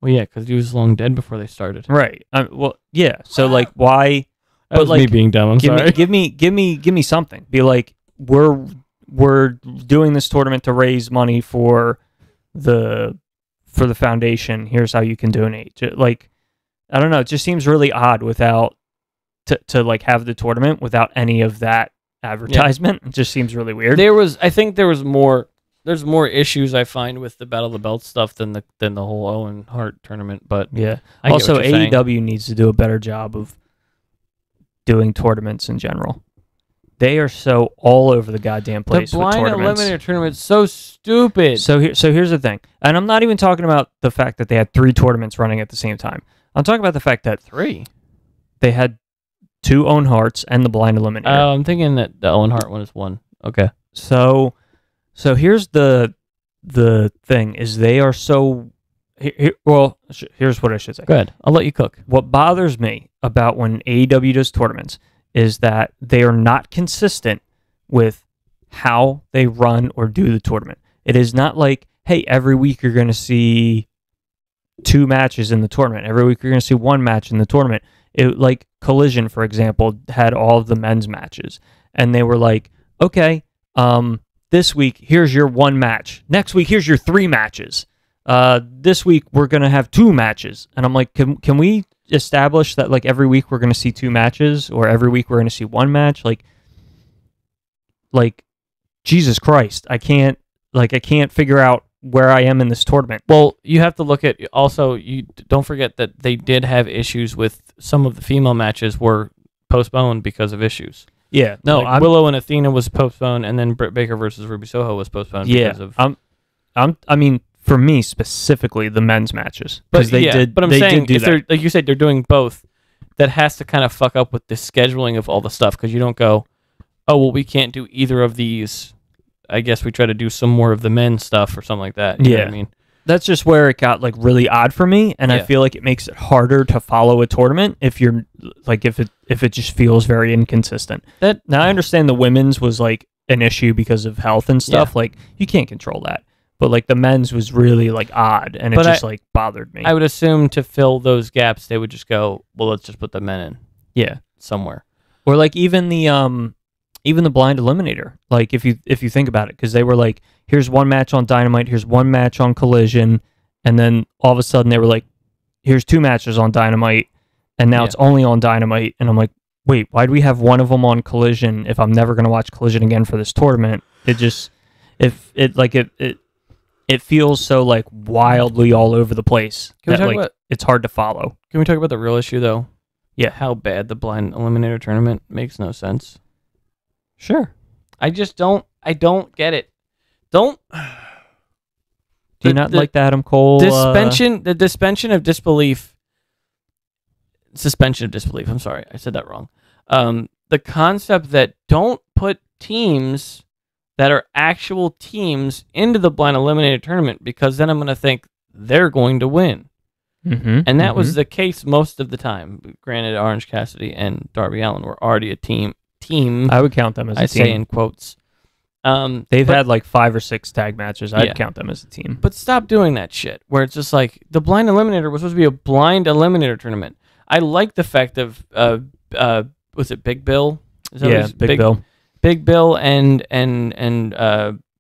Well, yeah, because he was long dead before they started. Right. Well, yeah. So like, why? That was me being dumb. I'm sorry. Give me something. Be like, we're doing this tournament to raise money for the foundation. Here's how you can donate. Like, I don't know. It just seems really odd without to like have the tournament without any of that advertisement. It just seems really weird. I think there's more issues I find with the Battle of the Belts stuff than the whole Owen Hart tournament. But Yeah. I get Also, what you're saying. AEW needs to do a better job of doing tournaments in general. They are so all over the goddamn place the with blind tournaments. eliminator tournament's so stupid. So here's the thing, and I'm not even talking about the fact that they had 3 tournaments running at the same time. I'm talking about the fact that 3. they had 2 Owen Harts and the blind eliminator. I'm thinking that the Owen Hart one is 1. Okay. So here's the thing: is they are so. Here's what I should say. Go ahead. I'll let you cook. What bothers me about when AEW does tournaments is that they are not consistent with how they run or do the tournament. It is not like, hey, every week you're going to see 2 matches in the tournament. Every week you're going to see 1 match in the tournament. Like Collision, for example, had all of the men's matches. And they were like, okay, this week, here's your 1 match. Next week, here's your 3 matches. This week, we're going to have 2 matches. And I'm like, can we establish that like every week we're going to see 2 matches, or every week we're going to see 1 match? Like Jesus Christ, I can't figure out where I am in this tournament. Well, you have to look at also. You don't forget that they did have issues with some of the female matches were postponed because of issues. Yeah, no, like Willow and Athena was postponed, and then Britt Baker versus Ruby Soho was postponed because of. I mean, for me specifically, the men's matches, But because they did. But I'm they saying, did do if that. they're like you said, they're doing both. That has to kind of fuck up with the scheduling of all the stuff, because you don't go, oh well, we can't do either of these. I guess we try to do some more of the men's stuff or something like that. You know what I mean, That's just where it got like really odd for me, and I feel like it makes it harder to follow a tournament if you're like if it just feels very inconsistent. Now I understand the women's was like an issue because of health and stuff. Like you can't control that, but like the men's was really like odd, and it just like bothered me. I would assume to fill those gaps, they would just go, well, let's just put the men in somewhere, or like even the blind eliminator. Like if you think about it, because they were like, here's 1 match on Dynamite, here's 1 match on Collision, and then all of a sudden they were like, here's 2 matches on Dynamite, and now it's only on Dynamite, and I'm like, wait, why do we have one of them on Collision if I'm never going to watch Collision again for this tournament? It just it feels so like wildly all over the place that like it's hard to follow. Can we talk about the real issue though? Yeah, how bad the blind eliminator tournament makes no sense. Sure. I don't get it. Do you not like the Adam Cole the suspension of disbelief? I'm sorry, I said that wrong. The concept that don't put teams that are actual teams into the blind eliminator tournament, because then I'm going to think they're going to win. Mm-hmm, and that was the case most of the time. Granted, Orange Cassidy and Darby Allin were already a team. I would count them as a team. I say in quotes. They've had like 5 or 6 tag matches. I'd count them as a team. But stop doing that shit, where it's just like, the blind eliminator was supposed to be a blind eliminator tournament. I like the fact of, was it Big Bill? Big Bill. Big Bill and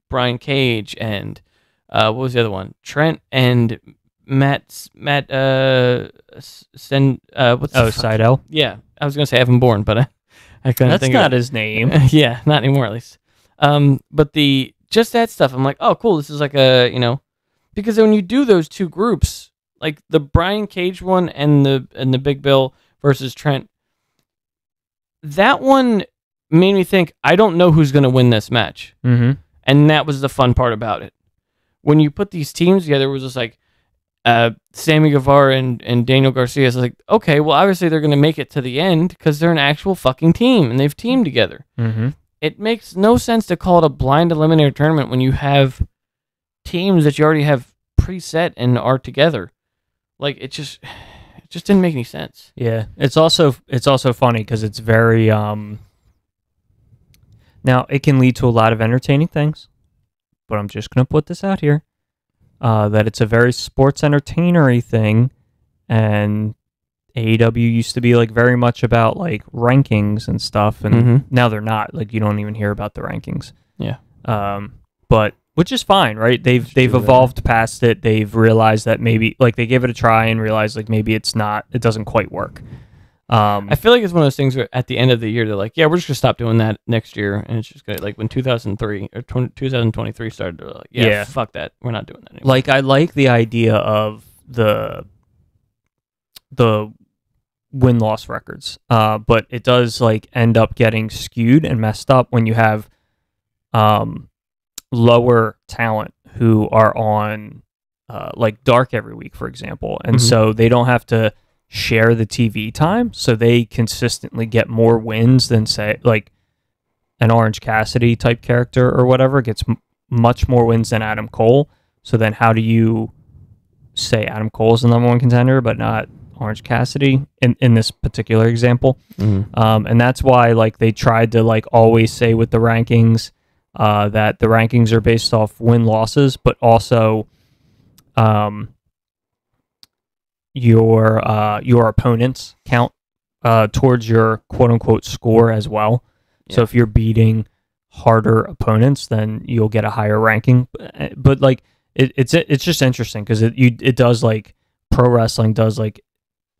Brian Cage and what was the other one? Trent and Matt Seidel? Yeah, I was gonna say Evan Bourne, but I couldn't think of it. That's not his name. Yeah, not anymore at least. But just that stuff, I'm like, oh cool, this is like a, because when you do those 2 groups, like the Brian Cage one and the Big Bill versus Trent, that one made me think, I don't know who's going to win this match. Mm-hmm. And that was the fun part about it. When you put these teams together, it was just like Sammy Guevara and Daniel Garcia. It's like, okay, well, obviously they're going to make it to the end because they're an actual fucking team and they've teamed together. Mm-hmm. It makes no sense to call it a blind eliminator tournament when you have teams that you already have preset and are together. Like, it just didn't make any sense. Yeah, it's also funny because it's very Now, it can lead to a lot of entertaining things, but I'm just going to put this out here, that it's a very sports entertainery thing, and AEW used to be like very much about like rankings and stuff, and now they're not. Like, you don't even hear about the rankings. Yeah. But which is fine, right? They've evolved past it. They've realized that maybe like they gave it a try and realized like maybe it doesn't quite work. I feel like it's one of those things where at the end of the year they're like, yeah, we're just gonna stop doing that next year, and it's just gonna like when 2023 started, they're like, yeah, fuck that, we're not doing that anymore. Like I like the idea of the win-loss records, but it does like end up getting skewed and messed up when you have lower talent who are on like Dark every week, for example, and so they don't have to share the TV time, so they consistently get more wins than say like an Orange Cassidy type character or whatever gets much more wins than Adam Cole. So then how do you say Adam Cole is the number one contender but not Orange Cassidy in this particular example? And that's why like they tried to like always say with the rankings that the rankings are based off win losses, but also your opponents count towards your quote unquote score as well. Yeah. So if you're beating harder opponents, then you'll get a higher ranking. But like it's just interesting because it does like pro wrestling does like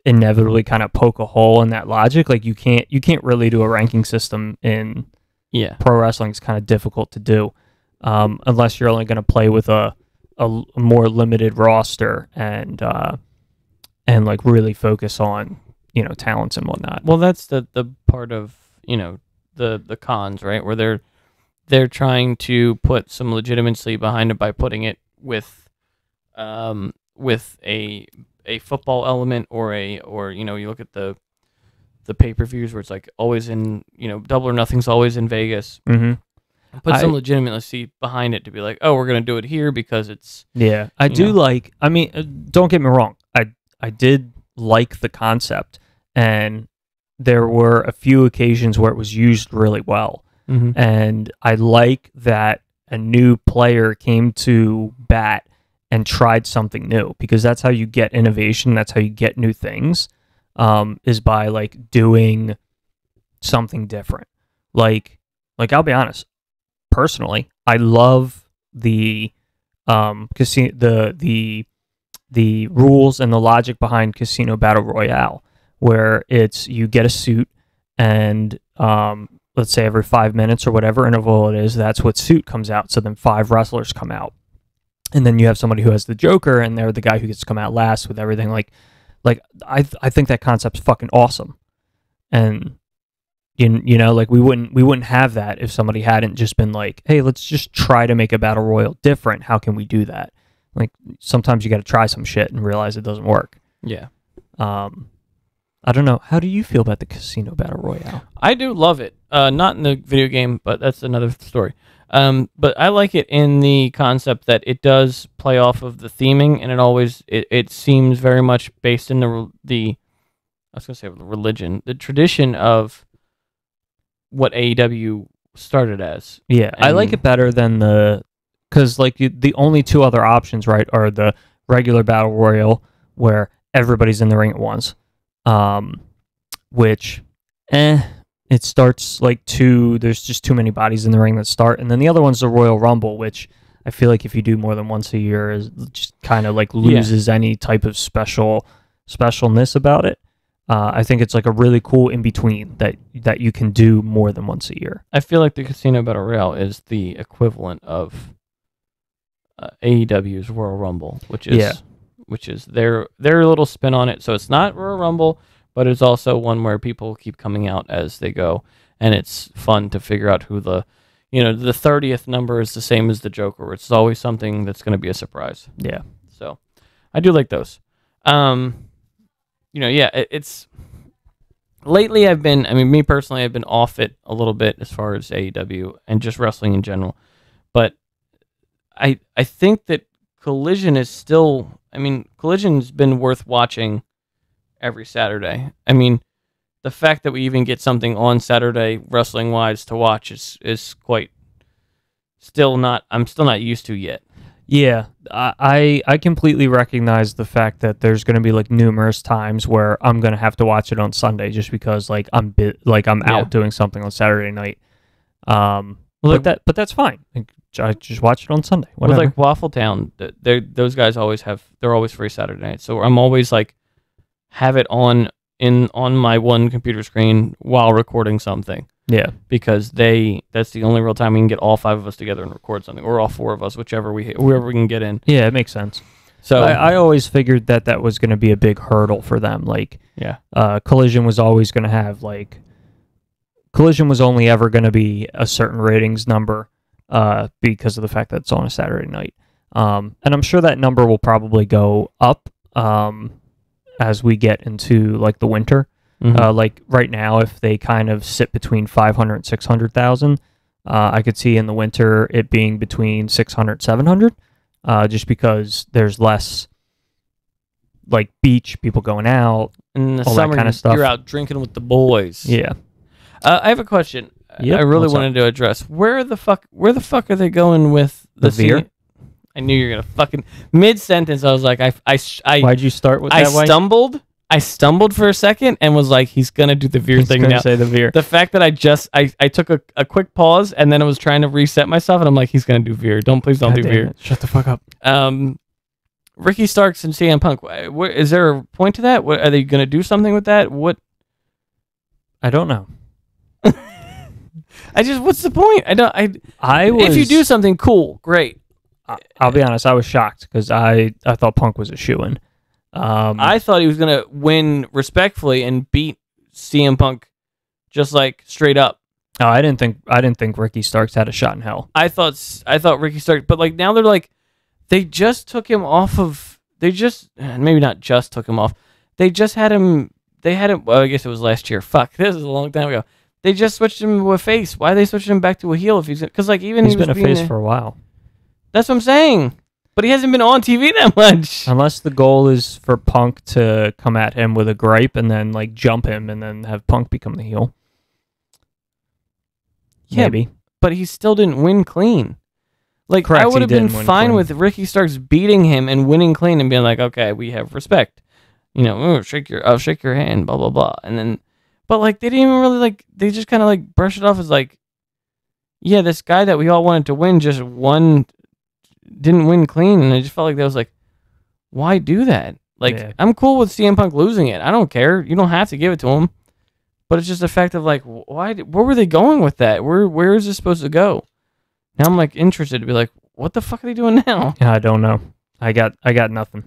inevitably kind of poke a hole in that logic. Like you can't really do a ranking system in pro wrestling. It's kind of difficult to do unless you're only going to play with a more limited roster and like really focus on, you know, talents and whatnot. Well, that's the part of, you know, the cons, right? Where they're trying to put some legitimacy behind it by putting it with a football element or you know, you look at the pay-per-views where it's like always in, you know, Double or Nothing's always in Vegas. Put some legitimacy behind it to be like, oh, we're gonna do it here because it's I do like. I mean, don't get me wrong. I did like the concept, and there were a few occasions where it was used really well. And I like that a new player came to bat and tried something new, because that's how you get innovation. That's how you get new things, is by like doing something different. Like I'll be honest. Personally, I love the casino, the rules and the logic behind Casino Battle Royale, where it's you get a suit and let's say every 5 minutes or whatever interval it is, that's what suit comes out. So then 5 wrestlers come out, and then you have somebody who has the Joker, and they're the guy who gets to come out last with everything. Like I think that concept's fucking awesome, and. You know, like we wouldn't have that if somebody hadn't just been like, hey, let's just try to make a battle royal different. How can we do that? Like sometimes you got to try some shit and realize it doesn't work. Yeah. I don't know. How do you feel about the Casino Battle Royale? I do love it. Not in the video game, but that's another story. But I like it in the concept that it does play off of the theming, and it seems very much based in the I was gonna say religion, the tradition of what AEW started as. Yeah, I like it better than because like the only two other options, right, are the regular battle royal where everybody's in the ring at once, which, it starts like there's just too many bodies in the ring that start, and then the other one's the Royal Rumble, which I feel like if you do more than once a year, is just kind of like loses any type of specialness about it. I think it's like a really cool in between that you can do more than once a year. I feel like the Casino Battle Royale is the equivalent of AEW's Royal Rumble, which is their little spin on it. So it's not Royal Rumble, but it's also one where people keep coming out as they go, and it's fun to figure out who the 30th number is the same as the Joker. It's always something that's going to be a surprise. Yeah. So I do like those. It's lately me personally, I've been off it a little bit as far as AEW and just wrestling in general. But I think that Collision's been worth watching every Saturday. I mean, the fact that we even get something on Saturday wrestling wise to watch is quite I'm still not used to yet. Yeah, I completely recognize the fact that there's going to be like numerous times where I'm going to have to watch it on Sunday just because like I'm out doing something on Saturday night. But that's fine. I just watch it on Sunday. Whatever. With like Waffle Town, those guys they're always free Saturday night. So I'm always like have it on on my one computer screen while recording something. Yeah. Because that's the only real time we can get all 5 of us together and record something, or all 4 of us, whoever we can get in. Yeah, it makes sense. So I always figured that was going to be a big hurdle for them. Like, yeah, Collision was always going to have Collision was only ever going to be a certain ratings number because of the fact that it's on a Saturday night. And I'm sure that number will probably go up as we get into like the winter. Like right now, if they kind of sit between 500 and 600,000, I could see in the winter it being between 600, 700, just because there's less like beach, people going out, in the all summer that kind of stuff. you're out drinking with the boys. Yeah. I have a question. Yep, I really what's wanted to address. Where the fuck are they going with The veer? scene? I knew you were gonna fucking mid sentence. I was like, I Why'd you start with I that way? stumbled for a second and was like, he's gonna do the veer He's thing gonna now. say the veer. The fact that I took a quick pause and then I was trying to reset myself and I'm like, he's gonna do veer. Please don't God do damn veer. it. Shut the fuck up. Ricky Starks and CM Punk. Is there a point to that? Are they gonna do something with that? What? I don't know. What's the point? If you do something cool, great. I'll be honest, I was shocked because I thought Punk was a shoo-in. I thought he was gonna win respectfully and beat CM Punk, just like straight up. No, I didn't think Ricky Starks had a shot in hell. I thought Ricky Starks, but like now they're like, they just took him off of. They just maybe not just took him off. They just had him. They had him. Well, I guess it was last year. Fuck, this is a long time ago. They just switched him to a face. Why are they switching him back to a heel if he's because like even he's been a face for a while. That's what I'm saying. But he hasn't been on TV that much. Unless the goal is for Punk to come at him with a gripe and then like jump him and then have Punk become the heel. Yeah, maybe. But he still didn't win clean. Like, Correct, I would have he been didn't win fine clean. with Ricky Starks beating him and winning clean and being like, okay, we have respect. You know, I'll shake your hand, blah, blah, blah. And then, but like, they didn't even really like, they just kind of like brush it off as like, yeah, this guy that we all wanted to win just didn't win clean. And I just felt like that was like, why do that? Like, Yeah. I'm cool with CM Punk losing it. I don't care. You don't have to give it to him. But it's just a fact of like, where were they going with that? Where is this supposed to go? Now I'm like interested to be like, what the fuck are they doing now? I don't know. I got nothing.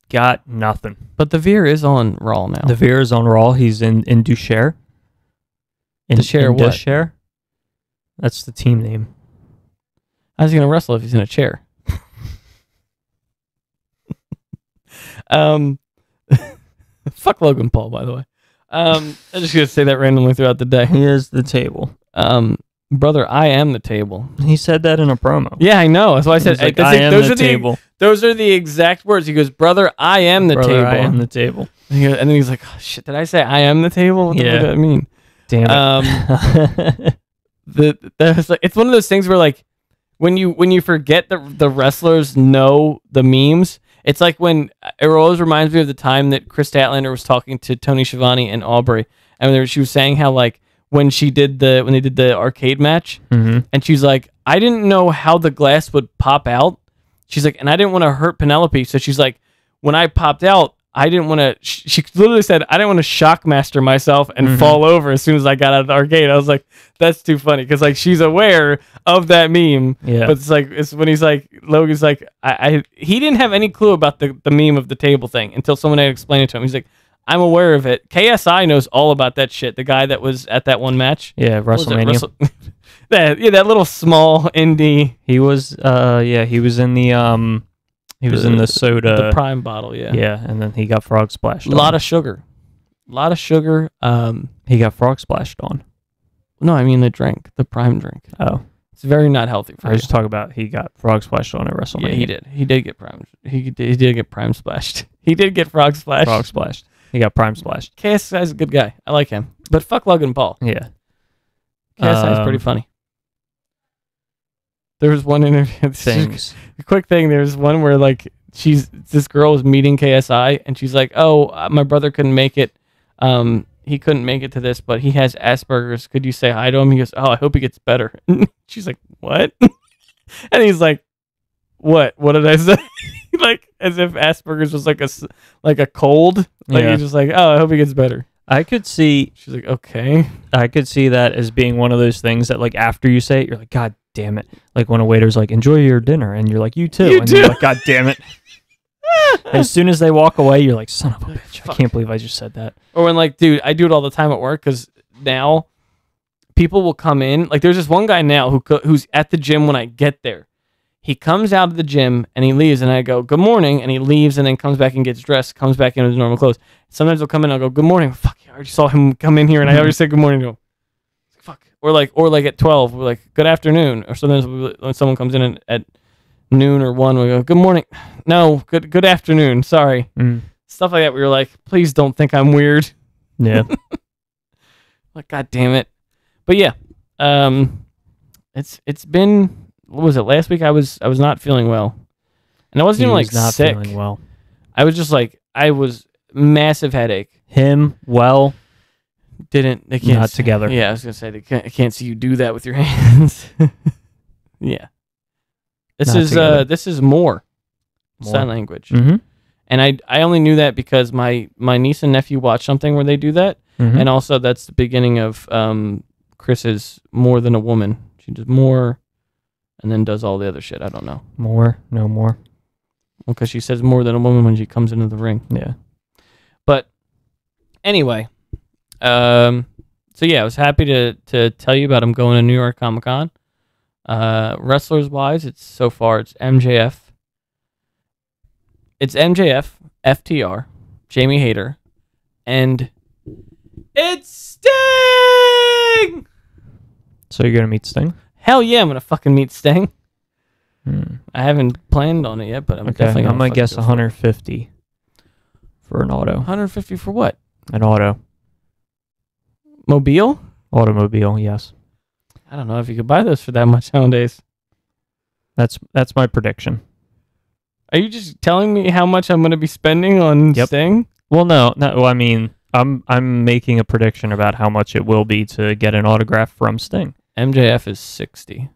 Got nothing. But the Veer is on Raw now. The Veer is on Raw. He's in Dushare. Dushare what? Dushare? That's the team name. How's he gonna wrestle if he's in a chair? Fuck Logan Paul, by the way. I'm just gonna say that randomly throughout the day. He is the table. Brother, I am the table. He said that in a promo. Yeah, I know. That's why I said He's like, I am the table. Those are the exact words. He goes, "Brother, I am the Brother, table." I am the table. And then he's like, oh, "Shit, did I say I am the table? What the fuck does that mean?" Damn it. It's one of those things where like when you forget the wrestlers know the memes. It's like when it always reminds me of the time that Chris Statlander was talking to Tony Schiavone and Aubrey, and she was saying how like when they did the arcade match, and she's like, I didn't know how the glass would pop out. She's like, and I didn't want to hurt Penelope, so she's like, when I popped out, I didn't want to. She literally said, I didn't want to shockmaster myself and fall over as soon as I got out of the arcade. I was like, that's too funny because like she's aware of that meme. Yeah. But it's when he's like, Logan's like, he didn't have any clue about the meme of the table thing until someone had explained it to him. He's like, I'm aware of it. KSI knows all about that shit. The guy that was at that one match. Yeah, WrestleMania. That little small indie. He was he was in the in the soda, the Prime bottle, yeah. Yeah, and then he got frog splashed on. A lot of sugar. He got frog splashed on. No, I mean the drink, the Prime drink. Oh. It's very not healthy for I you. was just talking about he got frog splashed on at WrestleMania. Yeah, he did. He did get Prime. He did get Prime splashed. He did get frog splashed. Frog splashed. He got Prime splashed. KSI's a good guy. I like him. But fuck Logan Paul. Yeah. KSI's pretty funny. There was one interview. Things. A quick thing. There's one where like this girl is meeting KSI and she's like, "Oh, my brother couldn't make it. He couldn't make it to this, but he has Asperger's. Could you say hi to him?" He goes, "Oh, I hope he gets better." She's like, "What?" And he's like, "What? What did I say?" Like as if Asperger's was like a cold. Like Yeah. he's just like, "Oh, I hope he gets better." I could see She's like, okay. I could see that as being one of those things that, like, after you say it, you're like, God damn it. Like, when a waiter's like, enjoy your dinner, and you're like, you too. You and too. you're like, God damn it. As soon as they walk away, you're like, son of a bitch. Fuck. I can't believe I just said that. Or when, like, dude, I do it all the time at work because now people will come in. Like, there's this one guy now who's at the gym when I get there. He comes out of the gym and he leaves, and I go, good morning, and he leaves and then comes back and gets dressed, comes back in his normal clothes. Sometimes he'll come in and I'll go, good morning. Fuck, I already saw him come in here and I already said good morning to him. Fuck. Or like at 12, we're like, good afternoon. Or sometimes when someone comes in at noon or 1, we go, good morning. No, good afternoon. Sorry. Stuff like that. We were like, please don't think I'm weird. Yeah. Like, God damn it. But yeah, it's been, what was it? Last week I was not feeling well, and I wasn't even like not sick. feeling well. I was just like, I was massive headache. Him, well, They can't not together. Yeah, I was gonna say I can't see you do that with your hands. Yeah, this is more sign language, Mm-hmm. and I only knew that because my niece and nephew watched something where they do that, and also that's the beginning of Chris's More Than a Woman. She does more, and then does all the other shit. I don't know. More, no more. Well, because she says more than a woman when she comes into the ring. Yeah. But anyway, so yeah, I was happy to tell you about him going to New York Comic Con. Wrestlers wise, it's MJF. It's MJF, FTR, Jamie Hayter, and it's Sting. So you're gonna meet Sting? Hell yeah, I'm gonna fucking meet Sting. I haven't planned on it yet, but I'm definitely gonna. I'm gonna guess go for it. 150 for an auto. 150 for what? An auto. Mobile? Automobile, yes. I don't know if you could buy those for that much nowadays. That's my prediction. Are you just telling me how much I'm going to be spending on Sting? Well, no. Well, I mean, I'm making a prediction about how much it will be to get an autograph from Sting. MJF is 60.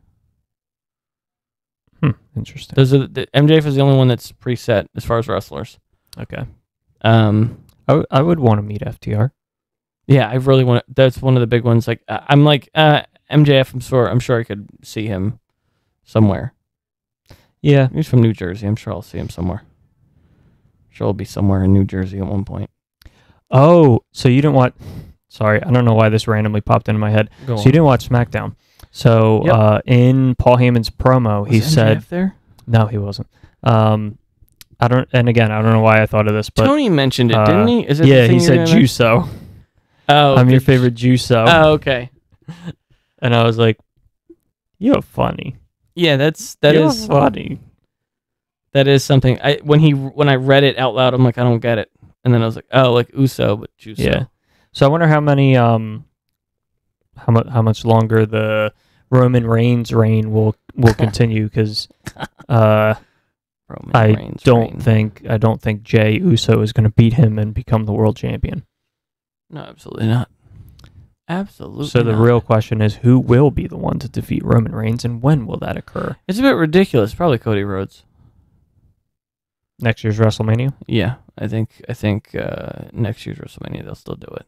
Interesting. The MJF is the only one that's preset as far as wrestlers. Okay. I would want to meet FTR. Yeah, I really want. That's one of the big ones. Like I'm like MJF. I'm sure I could see him somewhere. Yeah, He's from New Jersey. I'm sure I'll see him somewhere. Sure, I'll be somewhere in New Jersey at one point. Oh, so you didn't watch... Sorry, I don't know why this randomly popped into my head. Go So on. you didn't watch SmackDown. So in Paul Heyman's promo, he Was said... MJF there? No, he wasn't. I don't know why I thought of this, but... Tony mentioned it, didn't he? Is it yeah, the thing he you're said gonna- Juso. Oh, I'm your favorite Juso. Oh, okay. And I was like, you're funny. Yeah, that You're is funny. That is something. When I read it out loud, I'm like, I don't get it. And then I was like, oh, like Uso, but Juso. Yeah. So I wonder how many how much longer the Roman Reigns reign will continue, because I don't think Jey Uso is going to beat him and become the world champion. No, absolutely not. Absolutely. So the real question is, who will be the one to defeat Roman Reigns, and when will that occur? It's a bit ridiculous. Probably Cody Rhodes. Next year's WrestleMania? Yeah, I think next year's WrestleMania they'll still do it.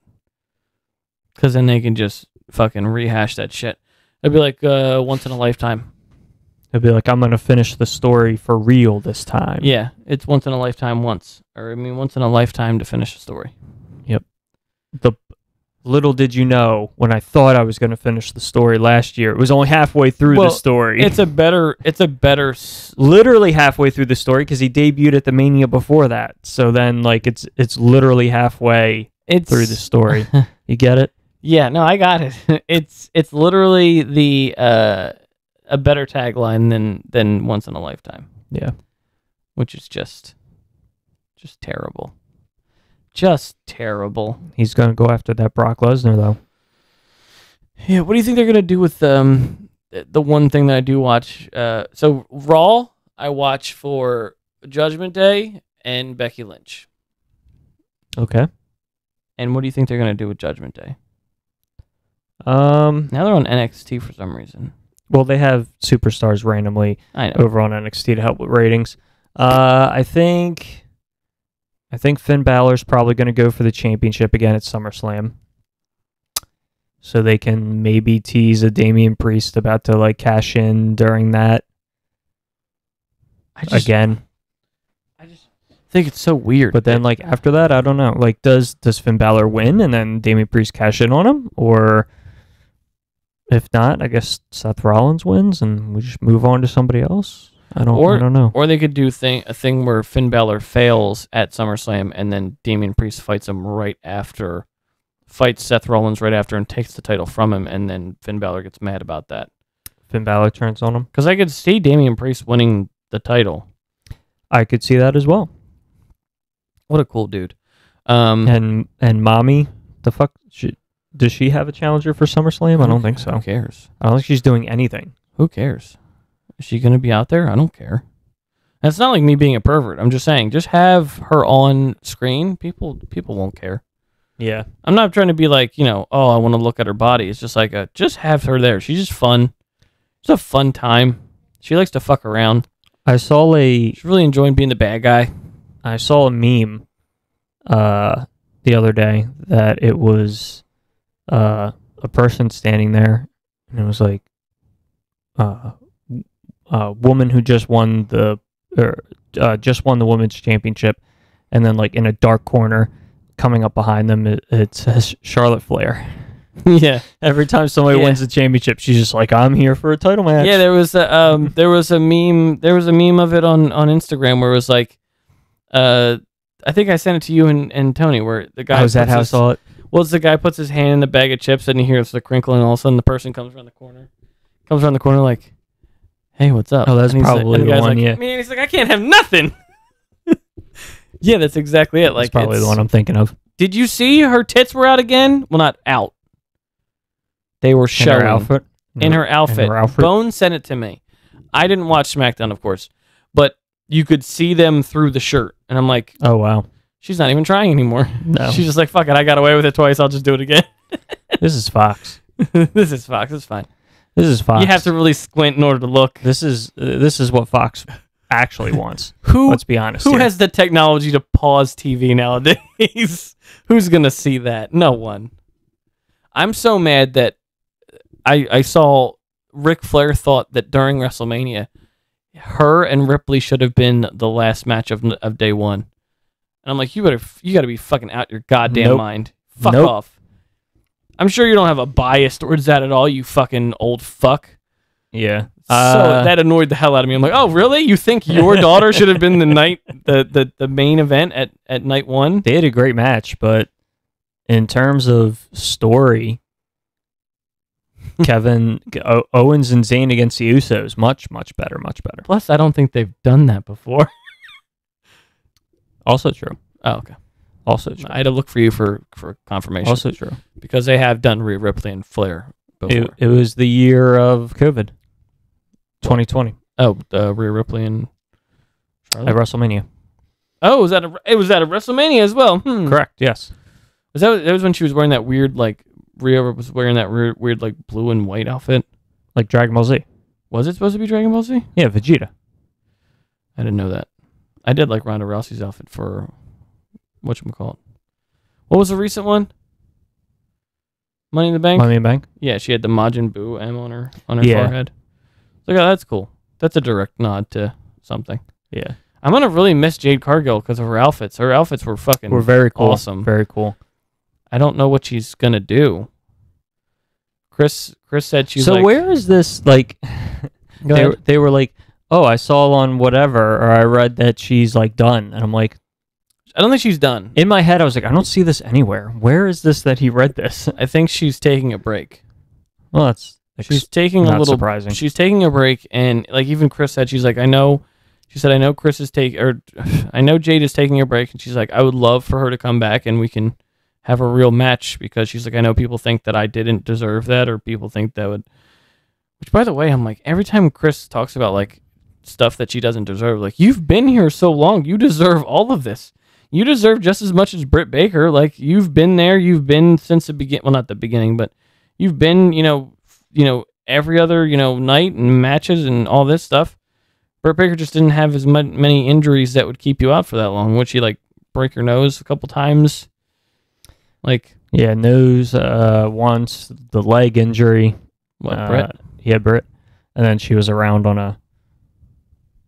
Because then they can just fucking rehash that shit. It'd be like once in a lifetime. It'll be like, I'm going to finish the story for real this time. Yeah, it's once in a lifetime once in a lifetime to finish a story. Yep. Little did you know, when I thought I was going to finish the story last year, it was only halfway through the story. It's a better literally halfway through the story, because he debuted at the Mania before that. So then, like, it's literally halfway through the story. You get it? Yeah, no, I got it. It's literally a better tagline than once in a lifetime. Yeah. Which is just terrible. Just terrible. He's going to go after that Brock Lesnar, though. Yeah, what do you think they're going to do with the one thing that I do watch? So Raw, I watch for Judgment Day and Becky Lynch. Okay. And what do you think they're going to do with Judgment Day? Now they're on NXT for some reason. Well, they have superstars randomly I know. over on NXT to help with ratings. I think I think Finn Balor's probably going to go for the championship again at SummerSlam. So they can maybe tease a Damian Priest about to like cash in during that. I just think it's so weird. But then like after that, I don't know. Like does Finn Balor win and then Damian Priest cash in on him? Or if not, I guess Seth Rollins wins and we just move on to somebody else. I don't know. Or they could do a thing where Finn Balor fails at SummerSlam and then Damian Priest fights Seth Rollins right after and takes the title from him, and then Finn Balor gets mad about that. Finn Balor turns on him? Because I could see Damian Priest winning the title. I could see that as well. What a cool dude. And Mommy, the fuck? Does she have a challenger for SummerSlam? I don't think so. Who cares? I don't think she's doing anything. Who cares? Is she going to be out there? I don't care. That's not like me being a pervert. I'm just saying, just have her on screen. People won't care. Yeah. I'm not trying to be like, oh, I want to look at her body. It's just like, just have her there. She's just fun. It's a fun time. She likes to fuck around. She's really enjoying being the bad guy. I saw a meme the other day that it was a person standing there, and it was like a woman who just won the women's championship, and then like in a dark corner coming up behind them it says Charlotte Flair. Yeah, every time somebody wins the championship, she's just like, I'm here for a title match. Yeah, there was a meme of it on Instagram where it was like, I think I sent it to you and Tony, where the guy. Oh, is that how I saw it? Well, it's the guy puts his hand in the bag of chips and he hears the crinkle, and all of a sudden the person comes around the corner like, hey, what's up? Oh, that's probably the one. Yeah, man, he's like, I can't have nothing. Yeah, that's exactly it. Like, that's probably the one I'm thinking of. Did you see her tits were out again? Well, not out. They were showing. In her outfit. Bone sent it to me. I didn't watch SmackDown, of course, but you could see them through the shirt. And I'm like, oh, wow. She's not even trying anymore. No. She's just like, fuck it, I got away with it twice, I'll just do it again. This is Fox. This is Fox, it's fine. This is Fox. You have to really squint in order to look. This is what Fox actually wants. Let's be honest. Who has the technology to pause TV nowadays? Who's going to see that? No one. I'm so mad that I saw Ric Flair thought that during WrestleMania, her and Ripley should have been the last match of day one. And I'm like, you got to be fucking out your goddamn mind. Fuck off. I'm sure you don't have a bias towards that at all, you fucking old fuck. Yeah. So that annoyed the hell out of me. I'm like, oh, really? You think your daughter should have been the main event at night one? They had a great match, but in terms of story, Owens and Zayn against the Usos, much better. Plus, I don't think they've done that before. Also true. Oh, okay. Also true. I had to look for you for confirmation. Also true. Because they have done Rhea Ripley and Flair before. It was the year of COVID. 2020. Oh, Rhea Ripley and Charlotte? At WrestleMania. Oh, it was at a WrestleMania as well. Correct, yes. That was when she was wearing that weird, like, Rhea was wearing that weird, like, blue and white outfit? Like Dragon Ball Z. Was it supposed to be Dragon Ball Z? Yeah, Vegeta. I didn't know that. I did like Ronda Rousey's outfit for whatchamacallit. What was the recent one? Money in the Bank? Money in the Bank? Yeah, she had the Majin Buu M on her forehead. Like, oh, that's cool. That's a direct nod to something. Yeah. I'm going to really miss Jade Cargill because of her outfits. Her outfits were fucking very cool. Awesome. Very cool. I don't know what she's going to do. Chris said she's So where is this, like, they were like, oh, I saw on whatever, or I read that she's, like, done. And I'm like, I don't think she's done. In my head, I was like, I don't see this anywhere. Where is this that he read this? I think she's taking a break. Well, that's she's taking not a little surprising. She's taking a break, and like even Chris said, she's like, I know Chris is I know Jade is taking a break, and she's like, I would love for her to come back and we can have a real match, because she's like, I know people think that I didn't deserve that, or people think that would. Which, by the way, I'm like, every time Chris talks about like stuff that she doesn't deserve, like, you've been here so long, you deserve all of this. You deserve just as much as Britt Baker. Like, you've been there. You've been since the beginning. Well, not the beginning, but you've been, every other, night and matches and all this stuff. Britt Baker just didn't have as many injuries that would keep you out for that long, which he, like, break her nose a couple times. Like, yeah, nose once, the leg injury. what, Britt? Yeah, Britt. And then she was around on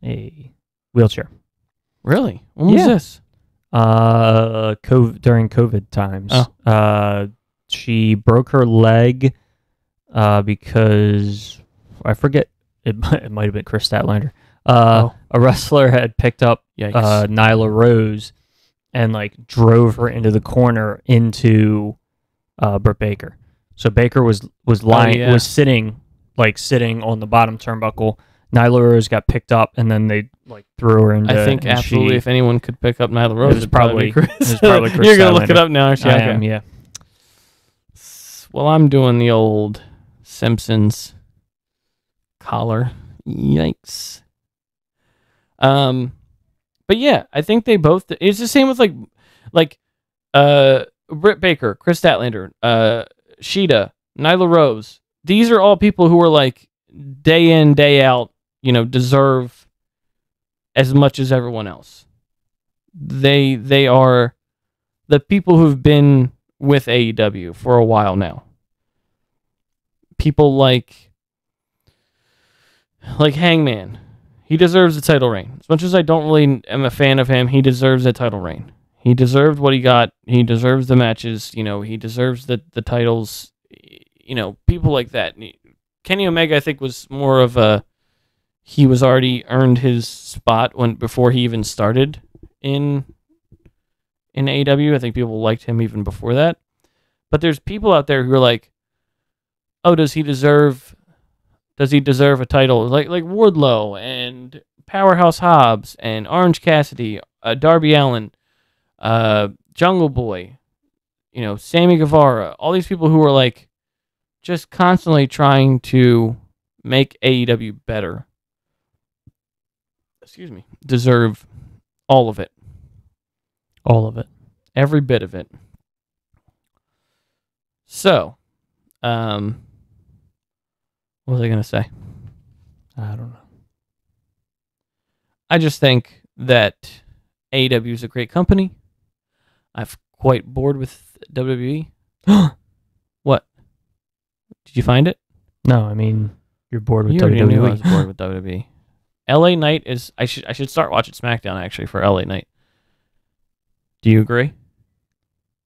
a wheelchair. Really? When was Yeah. this? During COVID times. Oh. She broke her leg because I forget. It might have been Chris Statlander. A wrestler had picked up Yikes. Nyla Rose and like drove her into the corner into Britt Baker. So Baker was lying, was sitting on the bottom turnbuckle. Nyla Rose got picked up, and then they like threw her into. I think absolutely, if anyone could pick up Nyla Rose, it was probably Chris. It was probably Chris. You're gonna look Statlander. it up now, actually. I Okay. am, yeah. Well, I'm doing the old Simpsons collar. Yikes. But yeah, I think they both. It's the same with like Britt Baker, Chris Statlander, Sheeta, Nyla Rose. These are all people who are like day in, day out, deserve as much as everyone else. They are the people who've been with AEW for a while now. People like Hangman. He deserves a title reign. As much as I don't really am a fan of him, he deserves a title reign. He deserved what he got. He deserves the matches. He deserves the titles. People like that. Kenny Omega, I think, was more of a. He was already earned his spot before he even started in AEW. I think people liked him even before that. But there's people out there who are like, oh, does he deserve a title? Like Wardlow and Powerhouse Hobbs and Orange Cassidy, Darby Allin, Jungle Boy, Sammy Guevara, all these people who are like just constantly trying to make AEW better. Excuse me. Deserve all of it. All of it. Every bit of it. So, what was I going to say? I don't know. I just think that AEW is a great company. I've quite bored with WWE. What? Did you find it? No, I mean, you're bored with You already knew I WWE. was bored with WWE. LA Knight is. I should start watching SmackDown actually for LA Knight. Do you agree?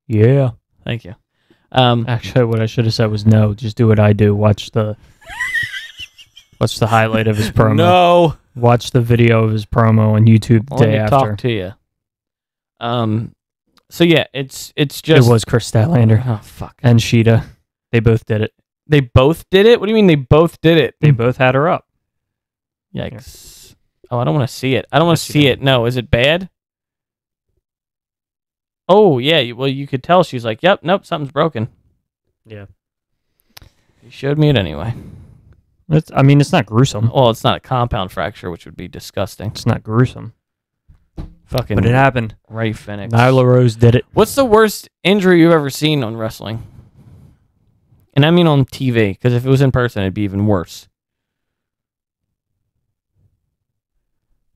Yeah. Thank you. Actually, what I should have said was no. Just do what I do. Watch the highlight of his promo. No. Watch the video of his promo on YouTube the Let day me after. talk to you. So yeah, it's just. It was Chris Statlander Oh fuck. and Sheeta. They both did it. They both did it. What do you mean they both did it? They both had her up. Yikes. Oh, I don't want to see it. I don't want to Yes, you see do. it. No, is it bad? Oh, yeah. Well, you could tell she's like, yep, nope, something's broken. Yeah. You showed me it anyway. It's not gruesome. Well, it's not a compound fracture, which would be disgusting. It's not gruesome. Fucking But it happened. Ray Phoenix. Nyla Rose did it. What's the worst injury you've ever seen on wrestling? And I mean on TV, because if it was in person, it'd be even worse.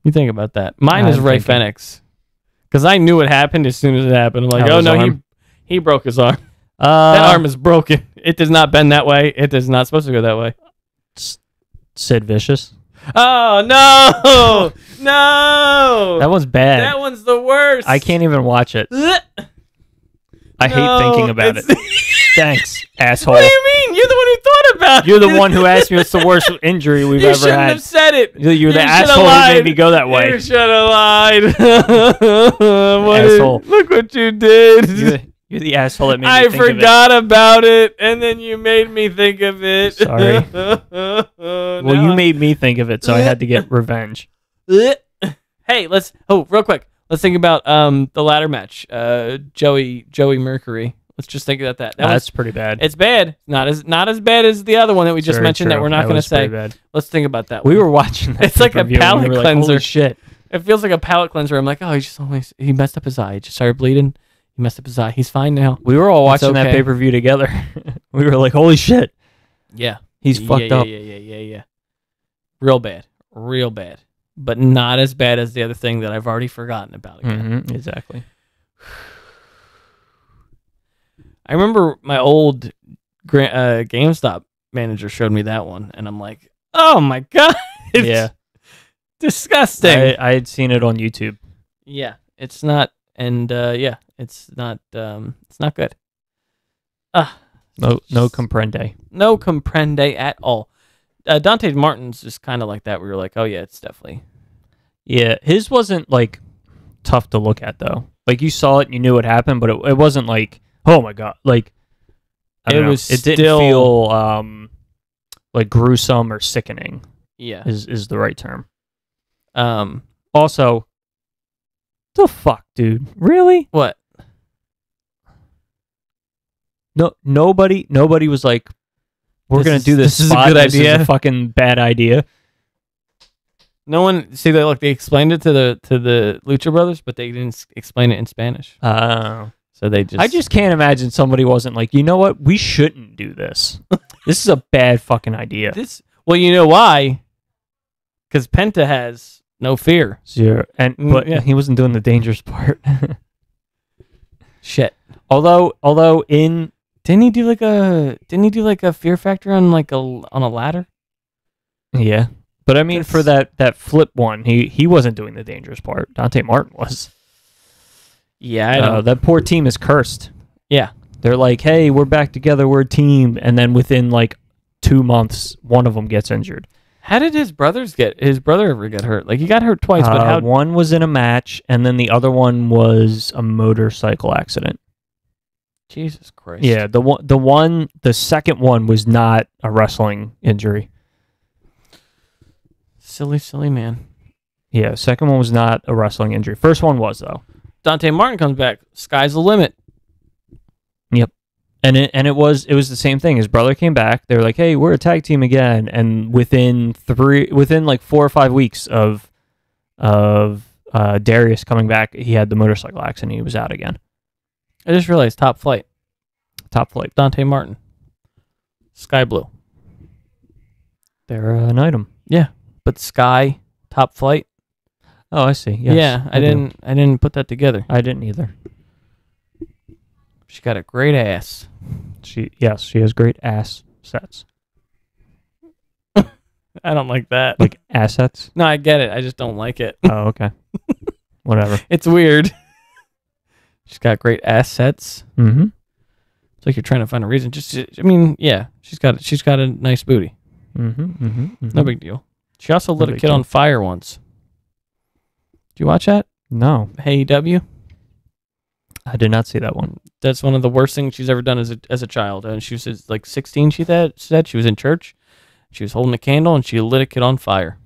You think about that. Mine is I'm Ray thinking. Phoenix. Because I knew it happened as soon as it happened. I'm like, How oh his no, arm? he broke his arm. That arm is broken. It does not bend that way. It is not supposed to go that way. Sid Vicious. Oh no, no. That one's bad. That one's the worst. I can't even watch it. I hate thinking about it. Thanks, asshole. What do you mean? You're the one who thought about it. You're the one who asked me what's the worst injury we've You ever shouldn't had. have said it. You're the You asshole should've who lied. made me go that way. You should have lied. Asshole. Look what you did. You're the asshole that made me I think of it. forgot about it, and then you made me think of it. Sorry. Well, you made me think of it, so I had to get revenge. Hey, real quick. Let's think about the ladder match. Joey Mercury. Let's just think about that. That's pretty bad. It's bad. Not as bad as the other one that we just Very mentioned that true. we're not going to was say. pretty bad. Let's think about that. We one. were watching that. It's like a pay-per-view and palate we were like, cleanser. Holy shit. It feels like a palate cleanser. I'm like, oh, he messed up his eye. It just started bleeding. He messed up his eye. He's fine now. We were all It's watching that okay. pay-per-view together. We were like, holy shit. Yeah. He's fucked up. Yeah. Real bad. But not as bad as the other thing that I've already forgotten about again. Mm-hmm, exactly. I remember my old GameStop manager showed me that one, and I'm like, oh my god, it's Yeah. disgusting. I had seen it on YouTube. Yeah, it's not, and it's not good. No comprende. No comprende at all. Dante Martin's just kind of like that. We were like, oh yeah, it's definitely. Yeah, his wasn't like tough to look at though. Like you saw it and you knew what happened, but it wasn't like, oh my god, like I don't know. It didn't feel like gruesome or sickening. Yeah, is the right term. Also, the fuck, dude, really? what? No, nobody was like, we're gonna do this. This is a spot. good This idea. is a fucking bad idea. No one see that. Look, they explained it to the Lucha Brothers, but they didn't explain it in Spanish. So they just. I just can't imagine somebody wasn't like, you know what? We shouldn't do this. This is a bad fucking idea. Well, you know why? Because Penta has no fear. Zero. But yeah. he wasn't doing the dangerous part. Shit. Although in Didn't he do like a fear factor on on a ladder? yeah, but I mean for that flip one, he wasn't doing the dangerous part. Dante Martin was. Yeah, I know. That poor team is cursed. Yeah. They're like, hey, we're back together, we're a team, and then within like 2 months, one of them gets injured. How did his brother ever get hurt? Like he got hurt twice, but how? One was in a match, and then the other one was a motorcycle accident. Jesus Christ. Yeah, the second one was not a wrestling injury. Silly man. Yeah, second one was not a wrestling injury. First one was though. Dante Martin comes back. Sky's the limit. Yep. And it was the same thing. His brother came back. They were like, "Hey, we're a tag team again." And within like 4 or 5 weeks of Darius coming back, he had the motorcycle accident. He was out again. I just realized Top Flight. Dante Martin. Sky Blue. They're an item. Yeah, but Sky Top Flight. Oh, I see. Yes, yeah, I didn't put that together. I didn't either. She got a great ass. She has great ass sets. I don't like that. Like assets? No, I get it. I just don't like it. Oh, okay. Whatever. It's weird. She's got great assets. Mm-hmm. It's like you're trying to find a reason. I mean, yeah, she's got a nice booty. Mm-hmm. Mm-hmm. Mm-hmm. No big deal. She also lit a big kid deal. on fire once. Did you watch that? No, Hey W. I did not see that one. That's one of the worst things she's ever done as a child. And she was like 16. She said she was in church. She was holding a candle and she lit a kid on fire.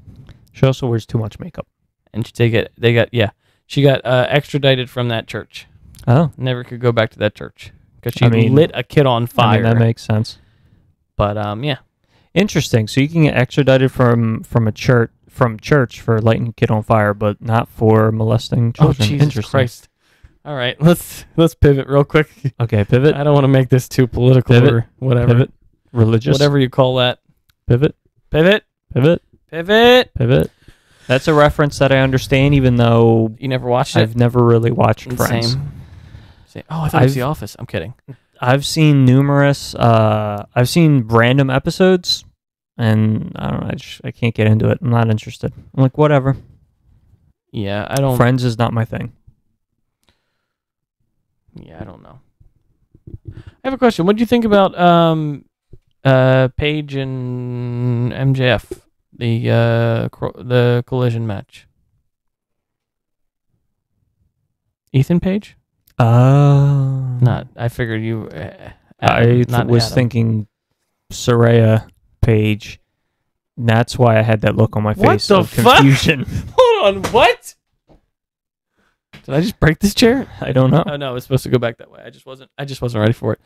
She also wears too much makeup. And she got extradited from that church. Oh, Never could go back to that church because she lit a kid on fire. I mean, that makes sense. But yeah, Interesting. So you can get extradited from church for lighting a kid on fire, but not for molesting children. Oh Jesus Interesting. Christ! All right, let's pivot real quick. Okay, pivot. I don't want to make this too political Pivot. or whatever. Pivot. Religious. Whatever you call that. Pivot. Pivot. Pivot. Pivot. Pivot. That's a reference that I understand, even though You never watched it? I've never really watched Friends. Same. Oh, I thought it was The Office. I'm kidding. I've seen numerous. I've seen random episodes, and I don't know. I can't get into it. I'm not interested. I'm like, whatever. Yeah, I don't. Friends is not my thing. Yeah, I don't know. I have a question. What do you think about Paige and MJF, the collision match? Ethan Page? Not. I figured you. I not was Adam. thinking Soraya Page. That's why I had that look on my What face the of fuck? confusion. Hold on. What? Did I just break this chair? I don't know. Oh no, it's supposed to go back that way. I just wasn't ready for it.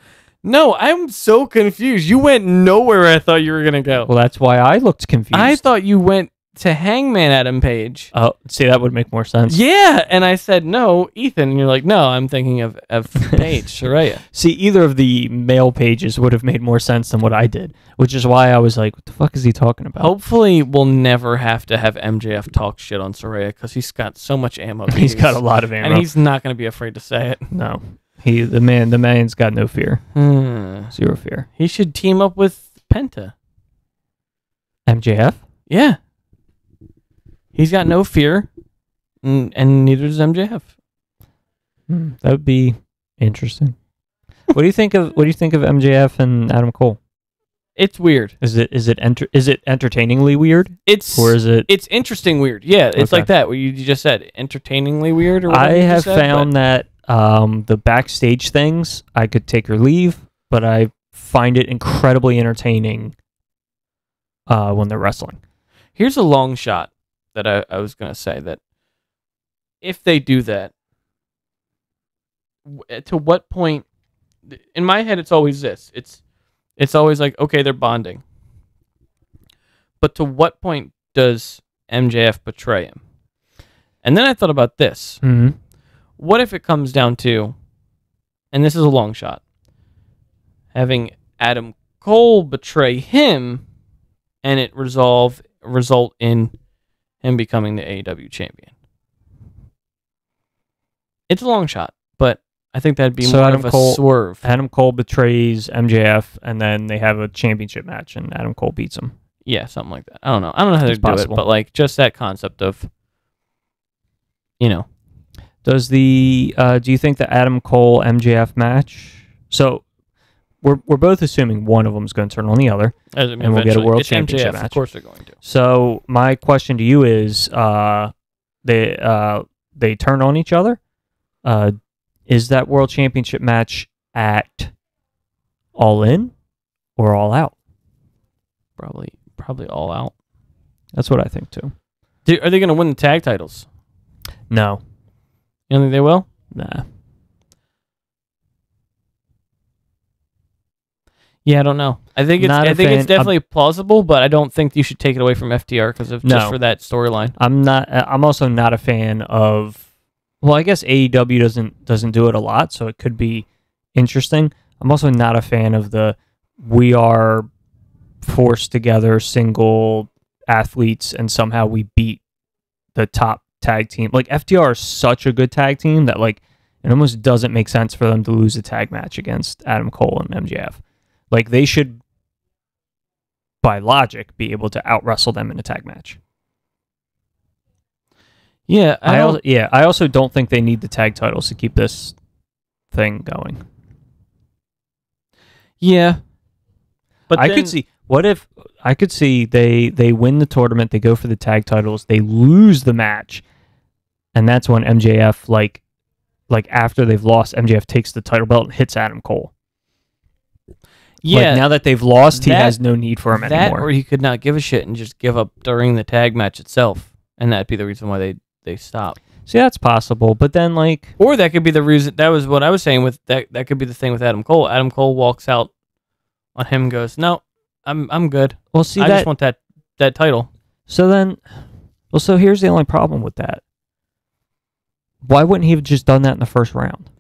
No, I'm so confused. You went nowhere I thought you were gonna go. Well, that's why I looked confused. I thought you went to Hangman Adam Page. Oh, see, that would make more sense. Yeah, and I said, no, Ethan. And you're like, no, I'm thinking of Paige, Saraya. See, either of the male pages would have made more sense than what I did, which is why I was like, what the fuck is he talking about? Hopefully, we'll never have to have MJF talk shit on Saraya because he's got so much ammo. to He's use. got a lot of ammo. And he's not going to be afraid to say it. No. The man's got no fear. Zero fear. He should team up with Penta. MJF? Yeah. He's got no fear, and neither does MJF. That would be interesting. What do you think of MJF and Adam Cole? It's weird. Is it entertainingly weird? It's interesting weird. Yeah, it's Okay. like that. What you just said, entertainingly weird. Or I whatever you have said, found that the backstage things I could take or leave, but I find it incredibly entertaining when they're wrestling. Here's a long shot that I was going to say that if they do that, to what point? In my head, it's always this. It's always like, okay, they're bonding. But to what point does MJF betray him? And then I thought about this. Mm-hmm. What if it comes down to, and this is a long shot, having Adam Cole betray him and it result in him becoming the AEW champion? It's a long shot, but I think that'd be more of a swerve. Adam Cole betrays MJF, and then they have a championship match, and Adam Cole beats him. Yeah, something like that. I don't know how to do possible. it, but like just that concept of, Does do you think the Adam Cole MJF match? So we're both assuming one of them is going to turn on the other, and we'll get a world it's championship MJF, match. Of course they're going to. So my question to you is, they turn on each other. Is that world championship match at All In or All Out? Probably All Out. That's what I think too. Are they going to win the tag titles? No. You don't think they will? Nah. Yeah, I don't know. I think it's definitely plausible, but I don't think you should take it away from FTR because of just for that storyline. I'm also not a fan of. Well, I guess AEW doesn't do it a lot, so it could be interesting. I'm also not a fan of we are forced together single athletes and somehow we beat the top tag team. Like FTR is such a good tag team that like it almost doesn't make sense for them to lose a tag match against Adam Cole and MJF. Like they should, by logic, be able to out wrestle them in a tag match. Yeah, I also don't think they need the tag titles to keep this thing going. Yeah, but I could see they win the tournament, they go for the tag titles, they lose the match, and that's when MJF like after they've lost, MJF takes the title belt and hits Adam Cole. Yeah, like now that they've lost, he has no need for him anymore. Or he could not give a shit and just give up during the tag match itself, and that'd be the reason why they stop. See, that's possible, but then or that could be the reason. That was what I was saying with that. That could be the thing with Adam Cole. Adam Cole walks out on him, and goes, "No, I'm good. Well, see, I just want that title." So here's the only problem with that. Why wouldn't he have just done that in the first round?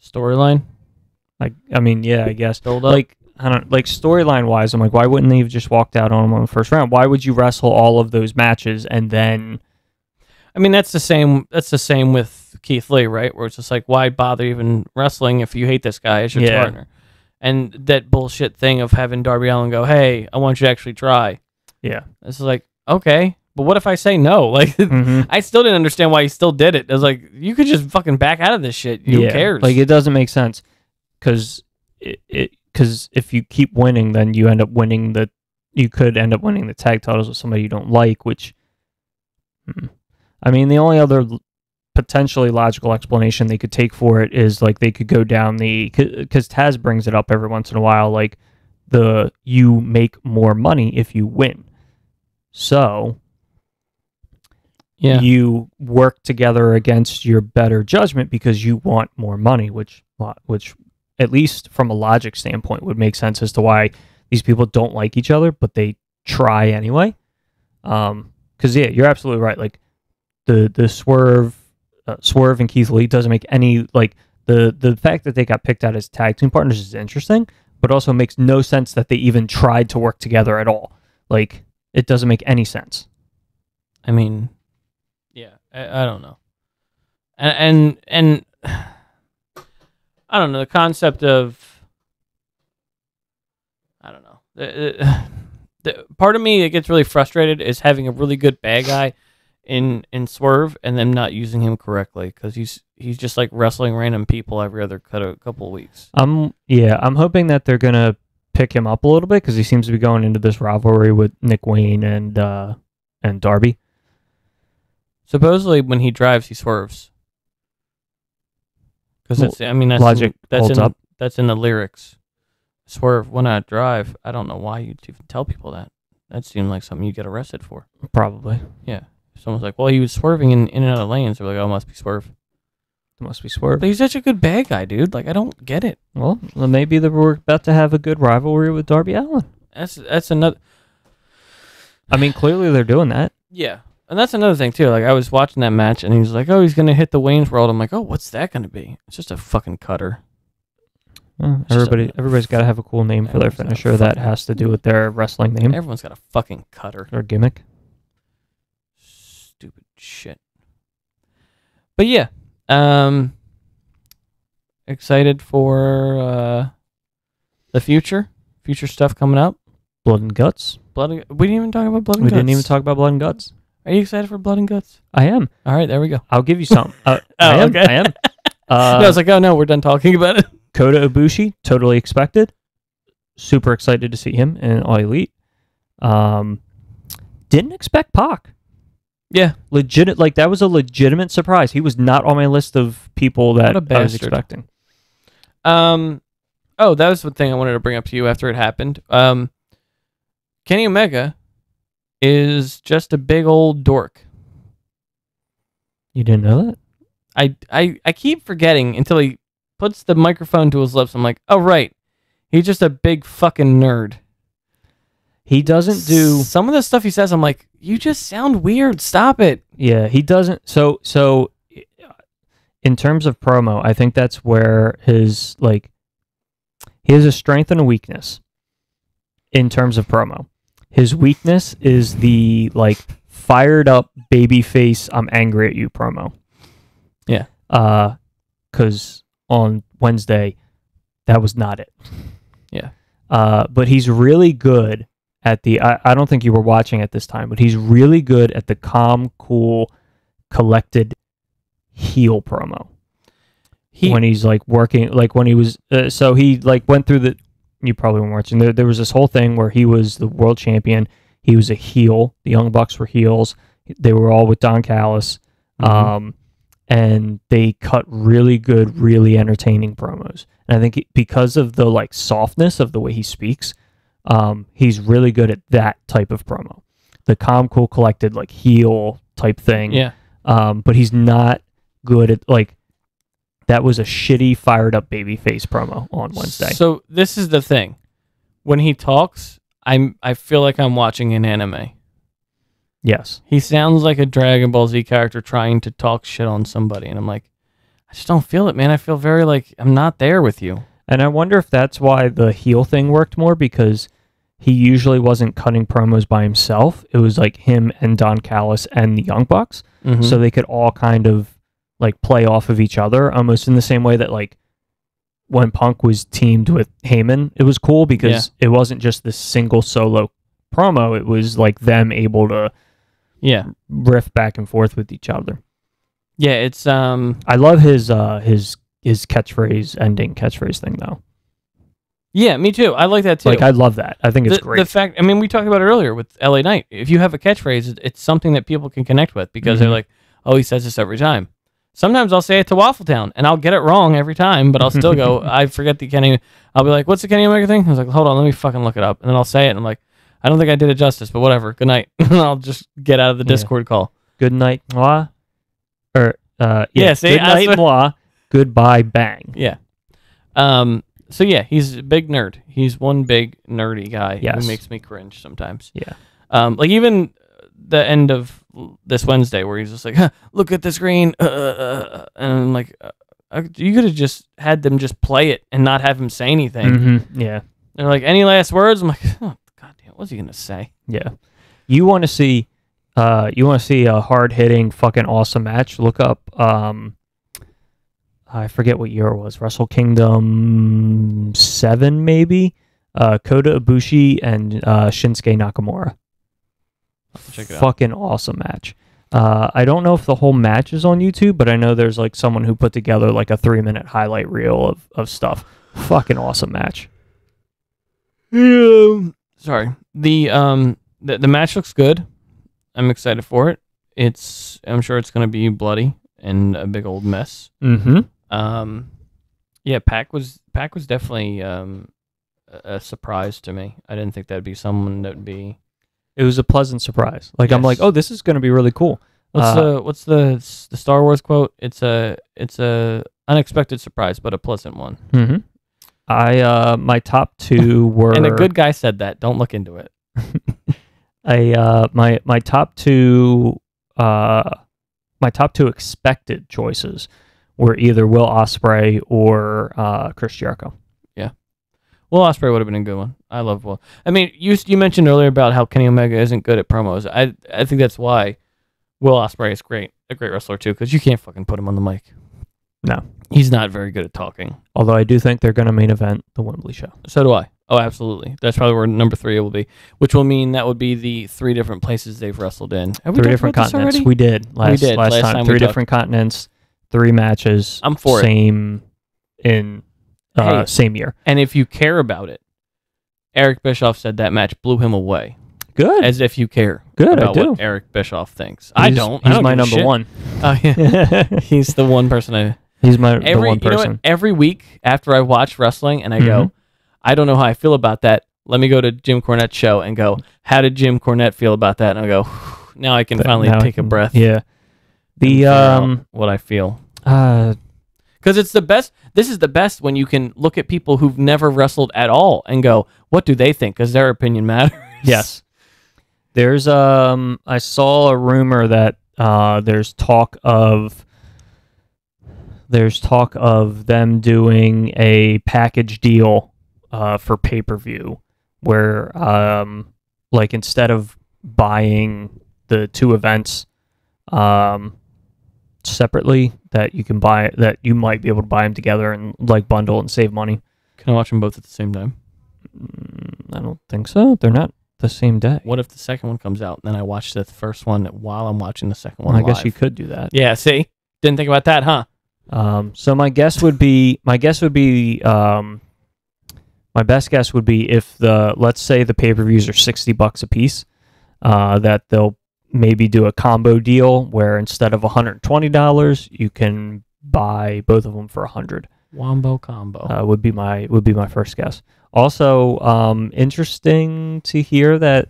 Storyline. I guess. Build up. I don't storyline wise. I'm like, why wouldn't they have just walked out on him in the first round? Why would you wrestle all of those matches and then? I mean, that's the same. That's the same with Keith Lee, right? Where it's just like, why bother even wrestling if you hate this guy as your partner? And that bullshit thing of having Darby Allin go, "Hey, I want you to actually try." Yeah, it's like, okay, but what if I say no? Like, I still didn't understand why he still did it. I was like, you could just fucking back out of this shit. Who cares? Like, it doesn't make sense because if you keep winning, then you end up winning you could end up winning the tag titles with somebody you don't like, which, I mean, the only other potentially logical explanation they could take for it is like they could go down because Taz brings it up every once in a while, like you make more money if you win. So you work together against your better judgment because you want more money, which at least from a logic standpoint would make sense as to why these people don't like each other, but they try anyway. Because yeah, you're absolutely right. Like the Swerve and Keith Lee doesn't make any like the fact that they got picked out as tag team partners is interesting, but also makes no sense that they even tried to work together at all. Like it doesn't make any sense. I mean, yeah, I don't know, and I don't know the concept of. I don't know. The part of me that gets really frustrated is having a really good bad guy in Swerve and them not using him correctly because he's just like wrestling random people every other couple of weeks. I'm hoping that they're gonna pick him up a little bit because he seems to be going into this rivalry with Nick Wayne and Darby. Supposedly, when he drives, he swerves. Because that's logic holds up. That's in the lyrics. Swerve when I drive. I don't know why you'd even tell people that. That seemed like something you get arrested for. Probably. Yeah. Someone's like, well, he was swerving in and out of lanes. They're like, oh, it must be Swerve. It must be Swerve. But he's such a good bad guy, dude. Like, I don't get it. Well, maybe we're about to have a good rivalry with Darby Allin. That's another. I mean, clearly they're doing that. Yeah. And that's another thing, too. Like, I was watching that match, and he was like, oh, he's going to hit the Wayne's World. I'm like, oh, what's that going to be? It's just a fucking cutter. Everybody's got to have a cool name for their finisher that has to do with their wrestling name. Everyone's got a fucking cutter. Or gimmick. Stupid shit. But yeah. Excited for the future. Future stuff coming up. Blood and Guts. We didn't even talk about Blood and Guts. We Guts. didn't even talk about Blood and Guts. Are you excited for Blood and Guts? I am. All right, there we go. I'll give you some. I am. I was like, oh no, we're done talking about it. Kota Ibushi, totally expected. Super excited to see him in All Elite. Didn't expect Pac. Yeah. That was a legitimate surprise. He was not on my list of people that I was expecting. Oh, that was the thing I wanted to bring up to you after it happened. Kenny Omega is just a big old dork. You didn't know that? I keep forgetting until he puts the microphone to his lips. I'm like, oh, right. He's just a big fucking nerd. He doesn't do... Some of the stuff he says, I'm like, you just sound weird. Stop it. Yeah, he doesn't... So in terms of promo, I think that's where his, like... He has a strength and a weakness in terms of promo. His weakness is the, like, fired up babyface, I'm angry at you promo. Yeah. Because on Wednesday, that was not it. Yeah. But he's really good at the... I don't think you were watching at this time, but he's really good at the calm, cool, collected heel promo. When he's like working, like when he was... so he like went through the... You probably weren't watching. There was this whole thing where he was the world champion. He was a heel. The Young Bucks were heels. They were all with Don Callis. Mm-hmm. And they cut really good, really entertaining promos. And I think because of the like softness of the way he speaks, he's really good at that type of promo. The calm, cool, collected, like heel type thing. Yeah. But he's not good at like... That was a shitty, fired-up babyface promo on Wednesday. So this is the thing. When he talks, I feel like I'm watching an anime. Yes. He sounds like a Dragon Ball Z character trying to talk shit on somebody. And I'm like, I just don't feel it, man. I feel very like I'm not there with you. And I wonder if that's why the heel thing worked more, because he usually wasn't cutting promos by himself. It was like him and Don Callis and the Young Bucks. Mm-hmm. So they could all kind of like play off of each other, almost in the same way that like when Punk was teamed with Heyman, it was cool because it wasn't just this single solo promo. It was like them able to riff back and forth with each other. Yeah, it's I love his catchphrase ending catchphrase thing though. Yeah, me too. I like that too. Like I love that. I think it's great. The fact, I mean, we talked about it earlier with LA Knight. If you have a catchphrase, it's something that people can connect with because they're like, oh, he says this every time. Sometimes I'll say it to Waffletown, and I'll get it wrong every time, but I'll still go, I forget the Kenny... I'll be like, what's the Kenny Omega thing? I was like, hold on, let me fucking look it up. And then I'll say it, and I'm like, I don't think I did it justice, but whatever. Good night. And I'll just get out of the Discord call. Good night, moi. Or, see? Good night, moi. Goodbye, bang. Yeah. So yeah, he's a big nerd. He's one big nerdy guy Yes. who makes me cringe sometimes. Yeah. Like even the end of this Wednesday where he's just like, huh, look at the screen, and I'm like, you could have just had them just play it and not have him say anything. Mm-hmm. Yeah. They're like, any last words? I'm like, oh god damn, what's he gonna say? Yeah. You want to see a hard hitting fucking awesome match? Look up I forget what year it was. Wrestle Kingdom 7 maybe. Kota Ibushi and Shinsuke Nakamura. Check it out. Fucking awesome match. I don't know if the whole match is on YouTube, but I know there's like someone who put together like a 3-minute highlight reel of stuff. Fucking awesome match. Yeah. Sorry. The match looks good. I'm excited for it. I'm sure it's gonna be bloody and a big old mess. Mm-hmm. Yeah, Pac was definitely a surprise to me. I didn't think that'd be someone that would be. It was a pleasant surprise. Like I'm like, Yes. oh, this is gonna be really cool. What's the Star Wars quote? It's a unexpected surprise, but a pleasant one. Mm-hmm. My top two were And a good guy said that. Don't look into it. my top two expected choices were either Will Ospreay or Chris Jericho. Will Ospreay would have been a good one. I love Will. I mean, you mentioned earlier about how Kenny Omega isn't good at promos. I think that's why Will Ospreay is a great wrestler too, because you can't fucking put him on the mic. No. He's not very good at talking. Although I do think they're going to main event the Wembley show. So do I. Oh, absolutely. That's probably where number 3 will be, which will mean that would be the 3 different places they've wrestled in. Have we 3 talked different about this continents. already? We did last time. we 3 talked. different continents, 3 matches. I'm for it. Same in Hey. same year. And if you care about it, Eric Bischoff said that match blew him away. Good. As if you care Good, I about do. what Eric Bischoff thinks. I don't. I He's don't my give a number shit. one. Oh, yeah. He's the one person He's the one you know person. what? Every week after I watch wrestling and I Mm-hmm. go, I don't know how I feel about that. Let me go to Jim Cornette's show and go, how did Jim Cornette feel about that? And I go, now I can finally Now I take a can- breath. Yeah. and figure out what I feel. Because it's the best. This is the best when you can look at people who've never wrestled at all and go, what do they think? Because their opinion matters. Yes. There's I saw a rumor that there's talk of them doing a package deal for pay-per-view where like instead of buying the 2 events separately, that you might be able to buy them together and like bundle and save money. Can I watch them both at the same time? I don't think so. They're not the same day. What if the second one comes out and then I watch the first one while I'm watching the second Well, one I guess live? you could do that. Yeah, see? Didn't think about that, huh? So my best guess would be if let's say the pay-per-views are $60 a piece, that they'll maybe do a combo deal where instead of $120, you can buy both of them for $100. Wombo combo. Would be my first guess. Also, interesting to hear that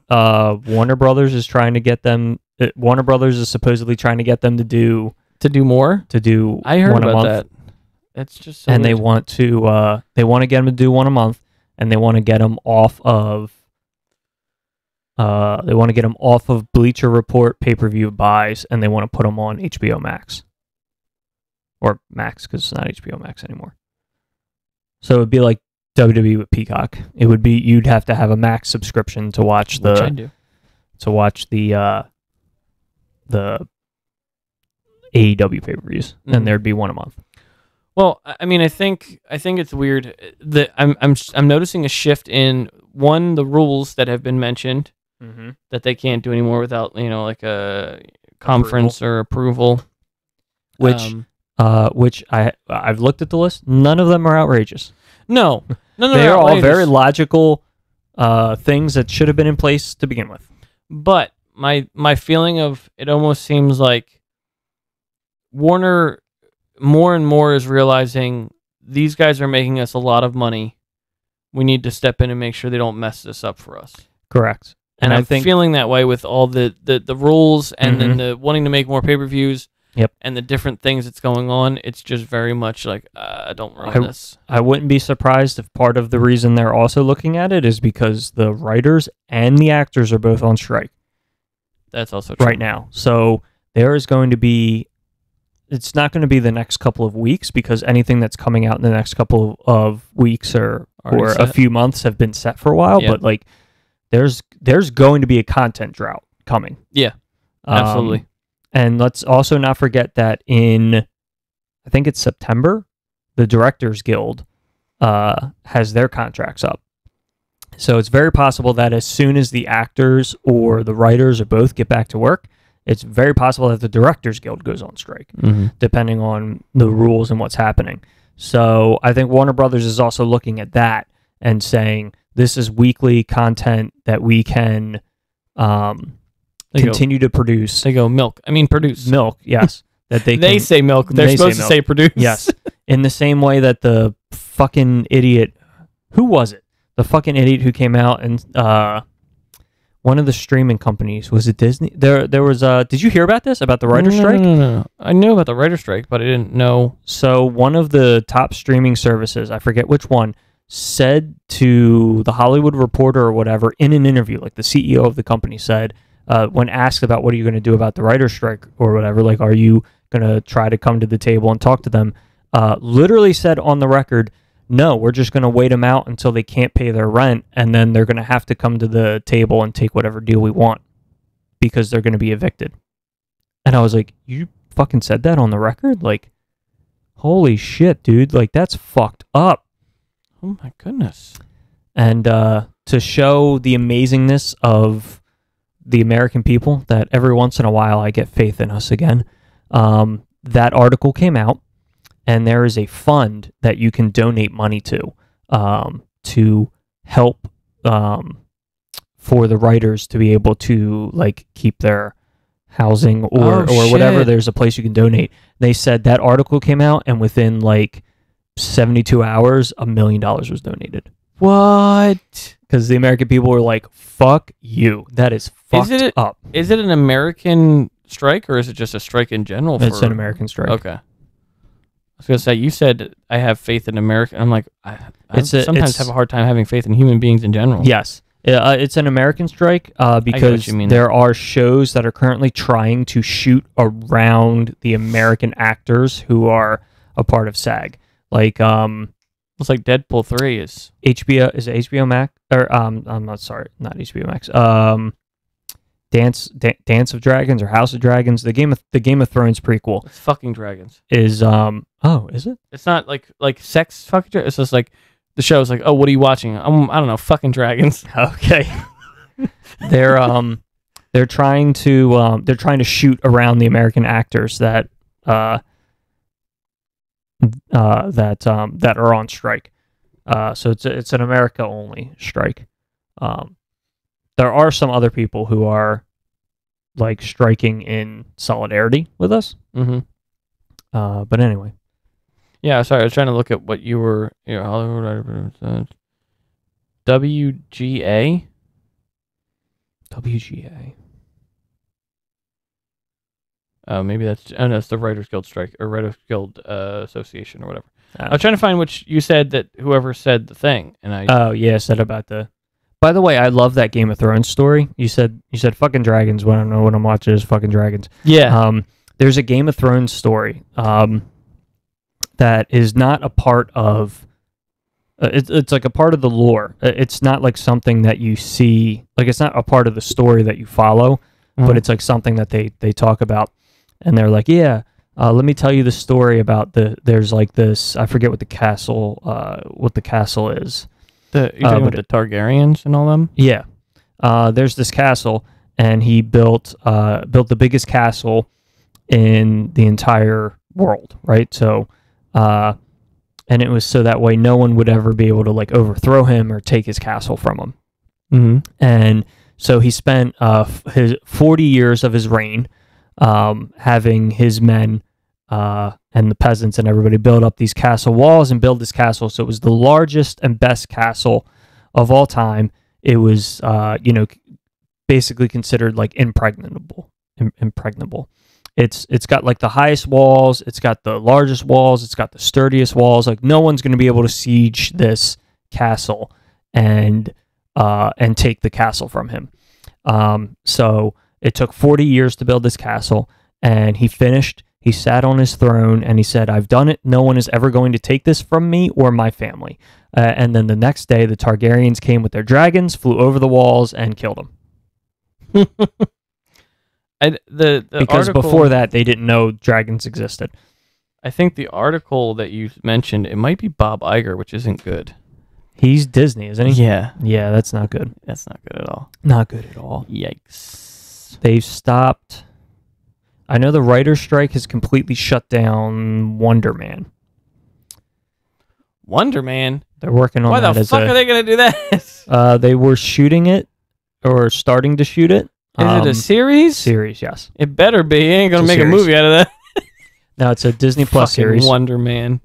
Warner Brothers is trying to get them. Warner Brothers is supposedly trying to get them to do more? to do I heard one a about month. that. It's just so And they weird. want to get them to do one a month, and they want to get them off of Bleacher Report pay-per-view buys, and they want to put them on HBO Max or Max because it's not HBO Max anymore. So it'd be like WWE with Peacock. It would be you'd have to have a Max subscription to watch Which I do. the AEW pay-per-views, Mhm. and there'd be one a month. Well, I mean, I think it's weird that I'm noticing a shift in the rules that have been mentioned that they can't do anymore without like a conference or approval. Which I've looked at the list. None of them are outrageous. No, They are all outrageous. very logical things that should have been in place to begin with. But my feeling of it almost seems like Warner more and more is realizing these guys are making us a lot of money. We need to step in and make sure they don't mess this up for us. Correct. And I I'm think feeling that way with all the rules and then the wanting to make more pay-per-views. Yep. and the different things that's going on, it's just very much like, don't ruin this. I wouldn't be surprised if part of the reason they're also looking at it is because the writers and the actors are both on strike That's also true. right now. So there is going to be, it's not going to be the next couple of weeks, because anything that's coming out in the next couple of weeks or Already a set. few months have been set for a while. Yeah. But like, there's going to be a content drought coming. Yeah, absolutely. And let's also not forget that in, I think it's September, the Directors Guild has their contracts up. So it's very possible that as soon as the actors or the writers or both get back to work, it's very possible that the Directors Guild goes on strike, depending on the rules and what's happening. So I think Warner Brothers is also looking at that and saying, this is weekly content that we can continue to produce. They go produce. Milk, yes. That They say milk. They're they supposed say to say produce. Yes. In the same way that the fucking idiot, who was it? The fucking idiot who came out and one of the streaming companies, was it Disney? There was did you hear about this? About the writer's strike? No. I knew about the writer's strike, but I didn't know. So one of the top streaming services, I forget which one, said to the Hollywood Reporter or whatever in an interview, like the CEO of the company said, when asked about what are you going to do about the writer's strike or whatever, like, are you going to try to come to the table and talk to them? Literally said on the record, no, we're just going to wait them out until they can't pay their rent, and then they're going to have to come to the table and take whatever deal we want because they're going to be evicted. And I was like, you fucking said that on the record? Like, holy shit, dude. Like, that's fucked up. Oh my goodness. And to show the amazingness of the American people, that every once in a while I get faith in us again, that article came out. And there is a fund that you can donate money to help for the writers to be able to like keep their housing or whatever. Shit. There's a place you can donate. They said that article came out, and within like 72 hours, $1 million was donated. What? Because the American people were like, "Fuck you." That is fucked up. Is it an American strike, or is it just a strike in general? It's an American strike. Okay. I was gonna say, you said I have faith in America. I'm like, I sometimes have a hard time having faith in human beings in general. Yes, it's an American strike because there are shows that are currently trying to shoot around the American actors who are a part of SAG. Like, it's like Deadpool 3 is HBO. Is it HBO Max? Or I'm not sorry, not HBO Max. Dance of Dragons or House of Dragons, the Game of Thrones prequel. It's fucking dragons. Is is it? It's not like sex fucking dragons. It's just like the show's like, oh, what are you watching? I don't know, fucking dragons. Okay. They're trying to shoot around the American actors that are on strike. So it's an America only strike. There are some other people who are like striking in solidarity with us. Mm-hmm. But anyway. Yeah, sorry, I was trying to look at what you were. Hollywood WGA. WGA. Maybe that's. Oh no, it's the Writers Guild strike or Writers Guild Association or whatever. I was trying to find which you said that whoever said the thing, and I. Oh yeah, said about the. By the way, I love that Game of Thrones story. You said fucking dragons. When I don't know what I'm watching is fucking dragons. Yeah. There's a Game of Thrones story. That is not a part of. It's like a part of the lore. It's not like something that you see. Like it's not a part of the story that you follow, but it's like something that they talk about, and they're like, yeah. Let me tell you the story about there's like this. I forget what the castle is. You're talking about the Targaryens and all them? Yeah. There's this castle, and he built the biggest castle in the entire world, right? So, and it was so that way no one would ever be able to like overthrow him or take his castle from him. Mm-hmm. And so he spent his 40 years of his reign having his men and the peasants and everybody build up these castle walls and build this castle. So it was the largest and best castle of all time. It was, basically considered like impregnable. It's got like the highest walls, it's got the largest walls, it's got the sturdiest walls. Like no one's going to be able to siege this castle and take the castle from him. So it took 40 years to build this castle, and he finished. He sat on his throne and he said, "I've done it. No one is ever going to take this from me or my family." And then the next day, the Targaryens came with their dragons, flew over the walls, and killed him. Because article, before that, they didn't know dragons existed. I think the article that you mentioned, it might be Bob Iger, which isn't good. He's Disney, isn't he? Yeah. Yeah, that's not good. That's not good at all. Not good at all. Yikes. They've stopped. I know the writer's strike has completely shut down Wonder Man. Wonder Man? They're working on Why that. the fuck are they going to do that? They were shooting it, or starting to shoot it. Is it a series? Series, yes. It better be. You ain't going to make series. a movie out of that. No, it's a Disney Plus Fucking series. Wonder Man.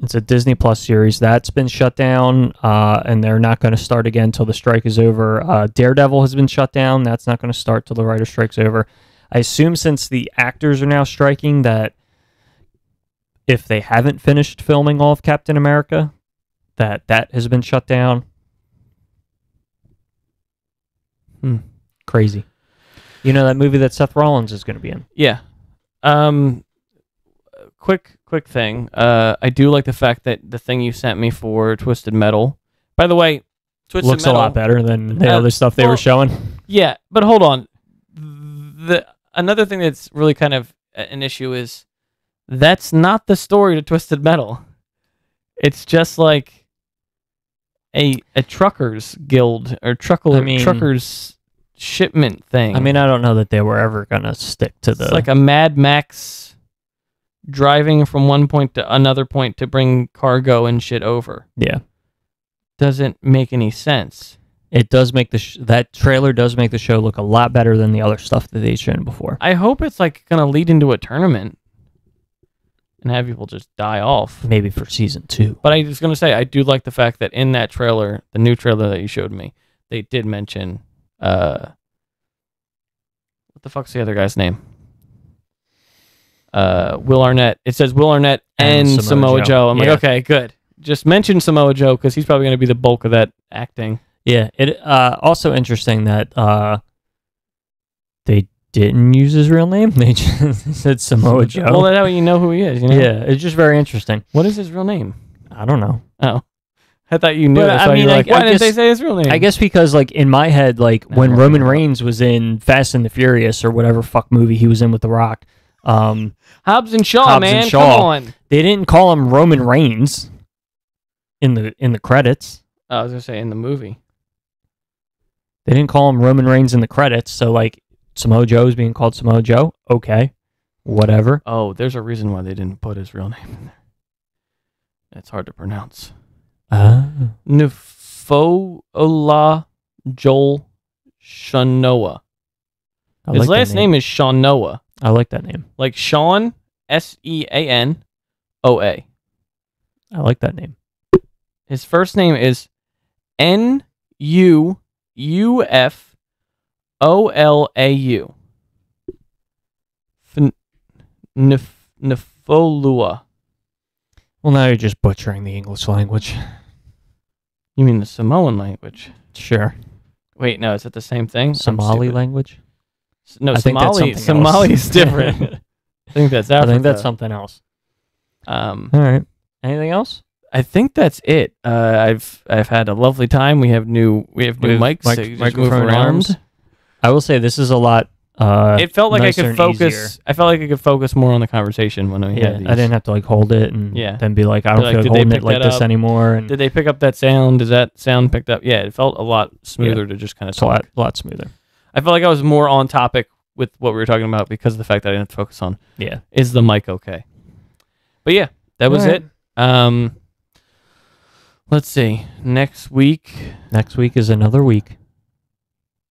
It's a Disney Plus series. That's been shut down, and they're not going to start again until the strike is over. Daredevil has been shut down. That's not going to start till the writer's strike's over. I assume since the actors are now striking that if they haven't finished filming all of Captain America, that has been shut down. Crazy. You know that movie that Seth Rollins is going to be in? Yeah. Quick thing. I do like the fact that the thing you sent me for Twisted Metal. By the way, Twisted Looks Metal a lot better than the other stuff they were showing. Yeah, but hold on. Another thing that's really kind of an issue is that's not the story to Twisted Metal. It's just like a truckers guild or truckers shipment thing. I mean, I don't know that they were ever going to stick to the... It's like a Mad Max driving from one point to another point to bring cargo and shit over. Yeah. Doesn't make any sense. It does make that trailer does make the show look a lot better than the other stuff that they've shown before. I hope it's like going to lead into a tournament and have people just die off. Maybe for season 2. But I was going to say, I do like the fact that in that trailer, the new trailer that you showed me, they did mention, what the fuck's the other guy's name? Will Arnett. It says Will Arnett and Samoa Joe. I'm like, okay, good. Just mention Samoa Joe because he's probably going to be the bulk of that acting. Yeah. It also interesting that they didn't use his real name. They just said Samoa Joe. Well, that's how you know who he is. You know? Yeah, it's just very interesting. What is his real name? I don't know. Oh. I thought you knew. But, That's I why mean, you were like, I why guess- didn't they say his real name? I guess because, like, in my head, like, when Roman Reigns was in Fast and the Furious or whatever fuck movie he was in with The Rock, Hobbs and Shaw, Hobbs man. and Shaw. Come on. they didn't call him Roman Reigns in the credits. Oh, I was going to say in the movie. They didn't call him Roman Reigns in the credits, so, like, Samoa Joe is being called Samoa Joe. Okay. Whatever. Oh, there's a reason why they didn't put his real name in there. It's hard to pronounce. Nufola Joel Shanoa. His last name is Shanoa. I like that name. Like Sean, Seanoa. I like that name. His first name is Nuufolau. Nefolua. Well, now you're just butchering the English language. You mean the Samoan language? Sure. Wait, no, is it the same thing? I'm Somali stupid. language? No, I think that's something else. Somali is different. I think that's Africa. I think that's something else. All right. Anything else? I think that's it. I've had a lovely time. We have new mics. So you just move microphone around. arms. I will say this is a lot. It felt like I nicer could and focus. easier. I felt like I could focus more on the conversation when we Yeah, had these. I didn't have to like hold it and then be like, I don't Like, feel like did they holding pick it like that this up? anymore. And Did they pick up that sound? Does that sound picked up? Yeah, it felt a lot smoother to just kind of it's talk. a lot smoother. I felt like I was more on topic with what we were talking about because of the fact that I didn't have to focus on Yeah. is the mic okay. But yeah, that was Alright. it. Let's see. Next week. Next week is another week.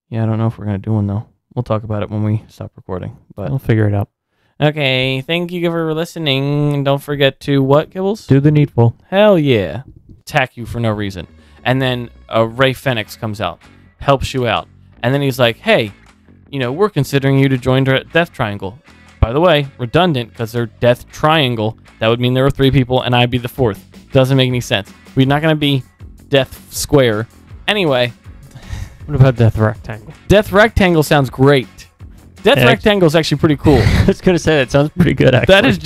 Yeah, I don't know if we're gonna do one though. We'll talk about it when we stop recording. But We'll figure it out. okay, thank you for listening. And don't forget to what, Kibbles? Do the needful. Hell yeah. Attack you for no reason. And then Ray Fenix comes out, helps you out. And then he's like, hey, we're considering you to join Death Triangle. by the way, redundant because they're Death Triangle. That would mean there were 3 people and I'd be the 4th. Doesn't make any sense. We're not going to be Death Square. Anyway. What about Death Rectangle? Death Rectangle sounds great. Death Rectangle is actually pretty cool. I was going to say, that sounds pretty good, actually. That is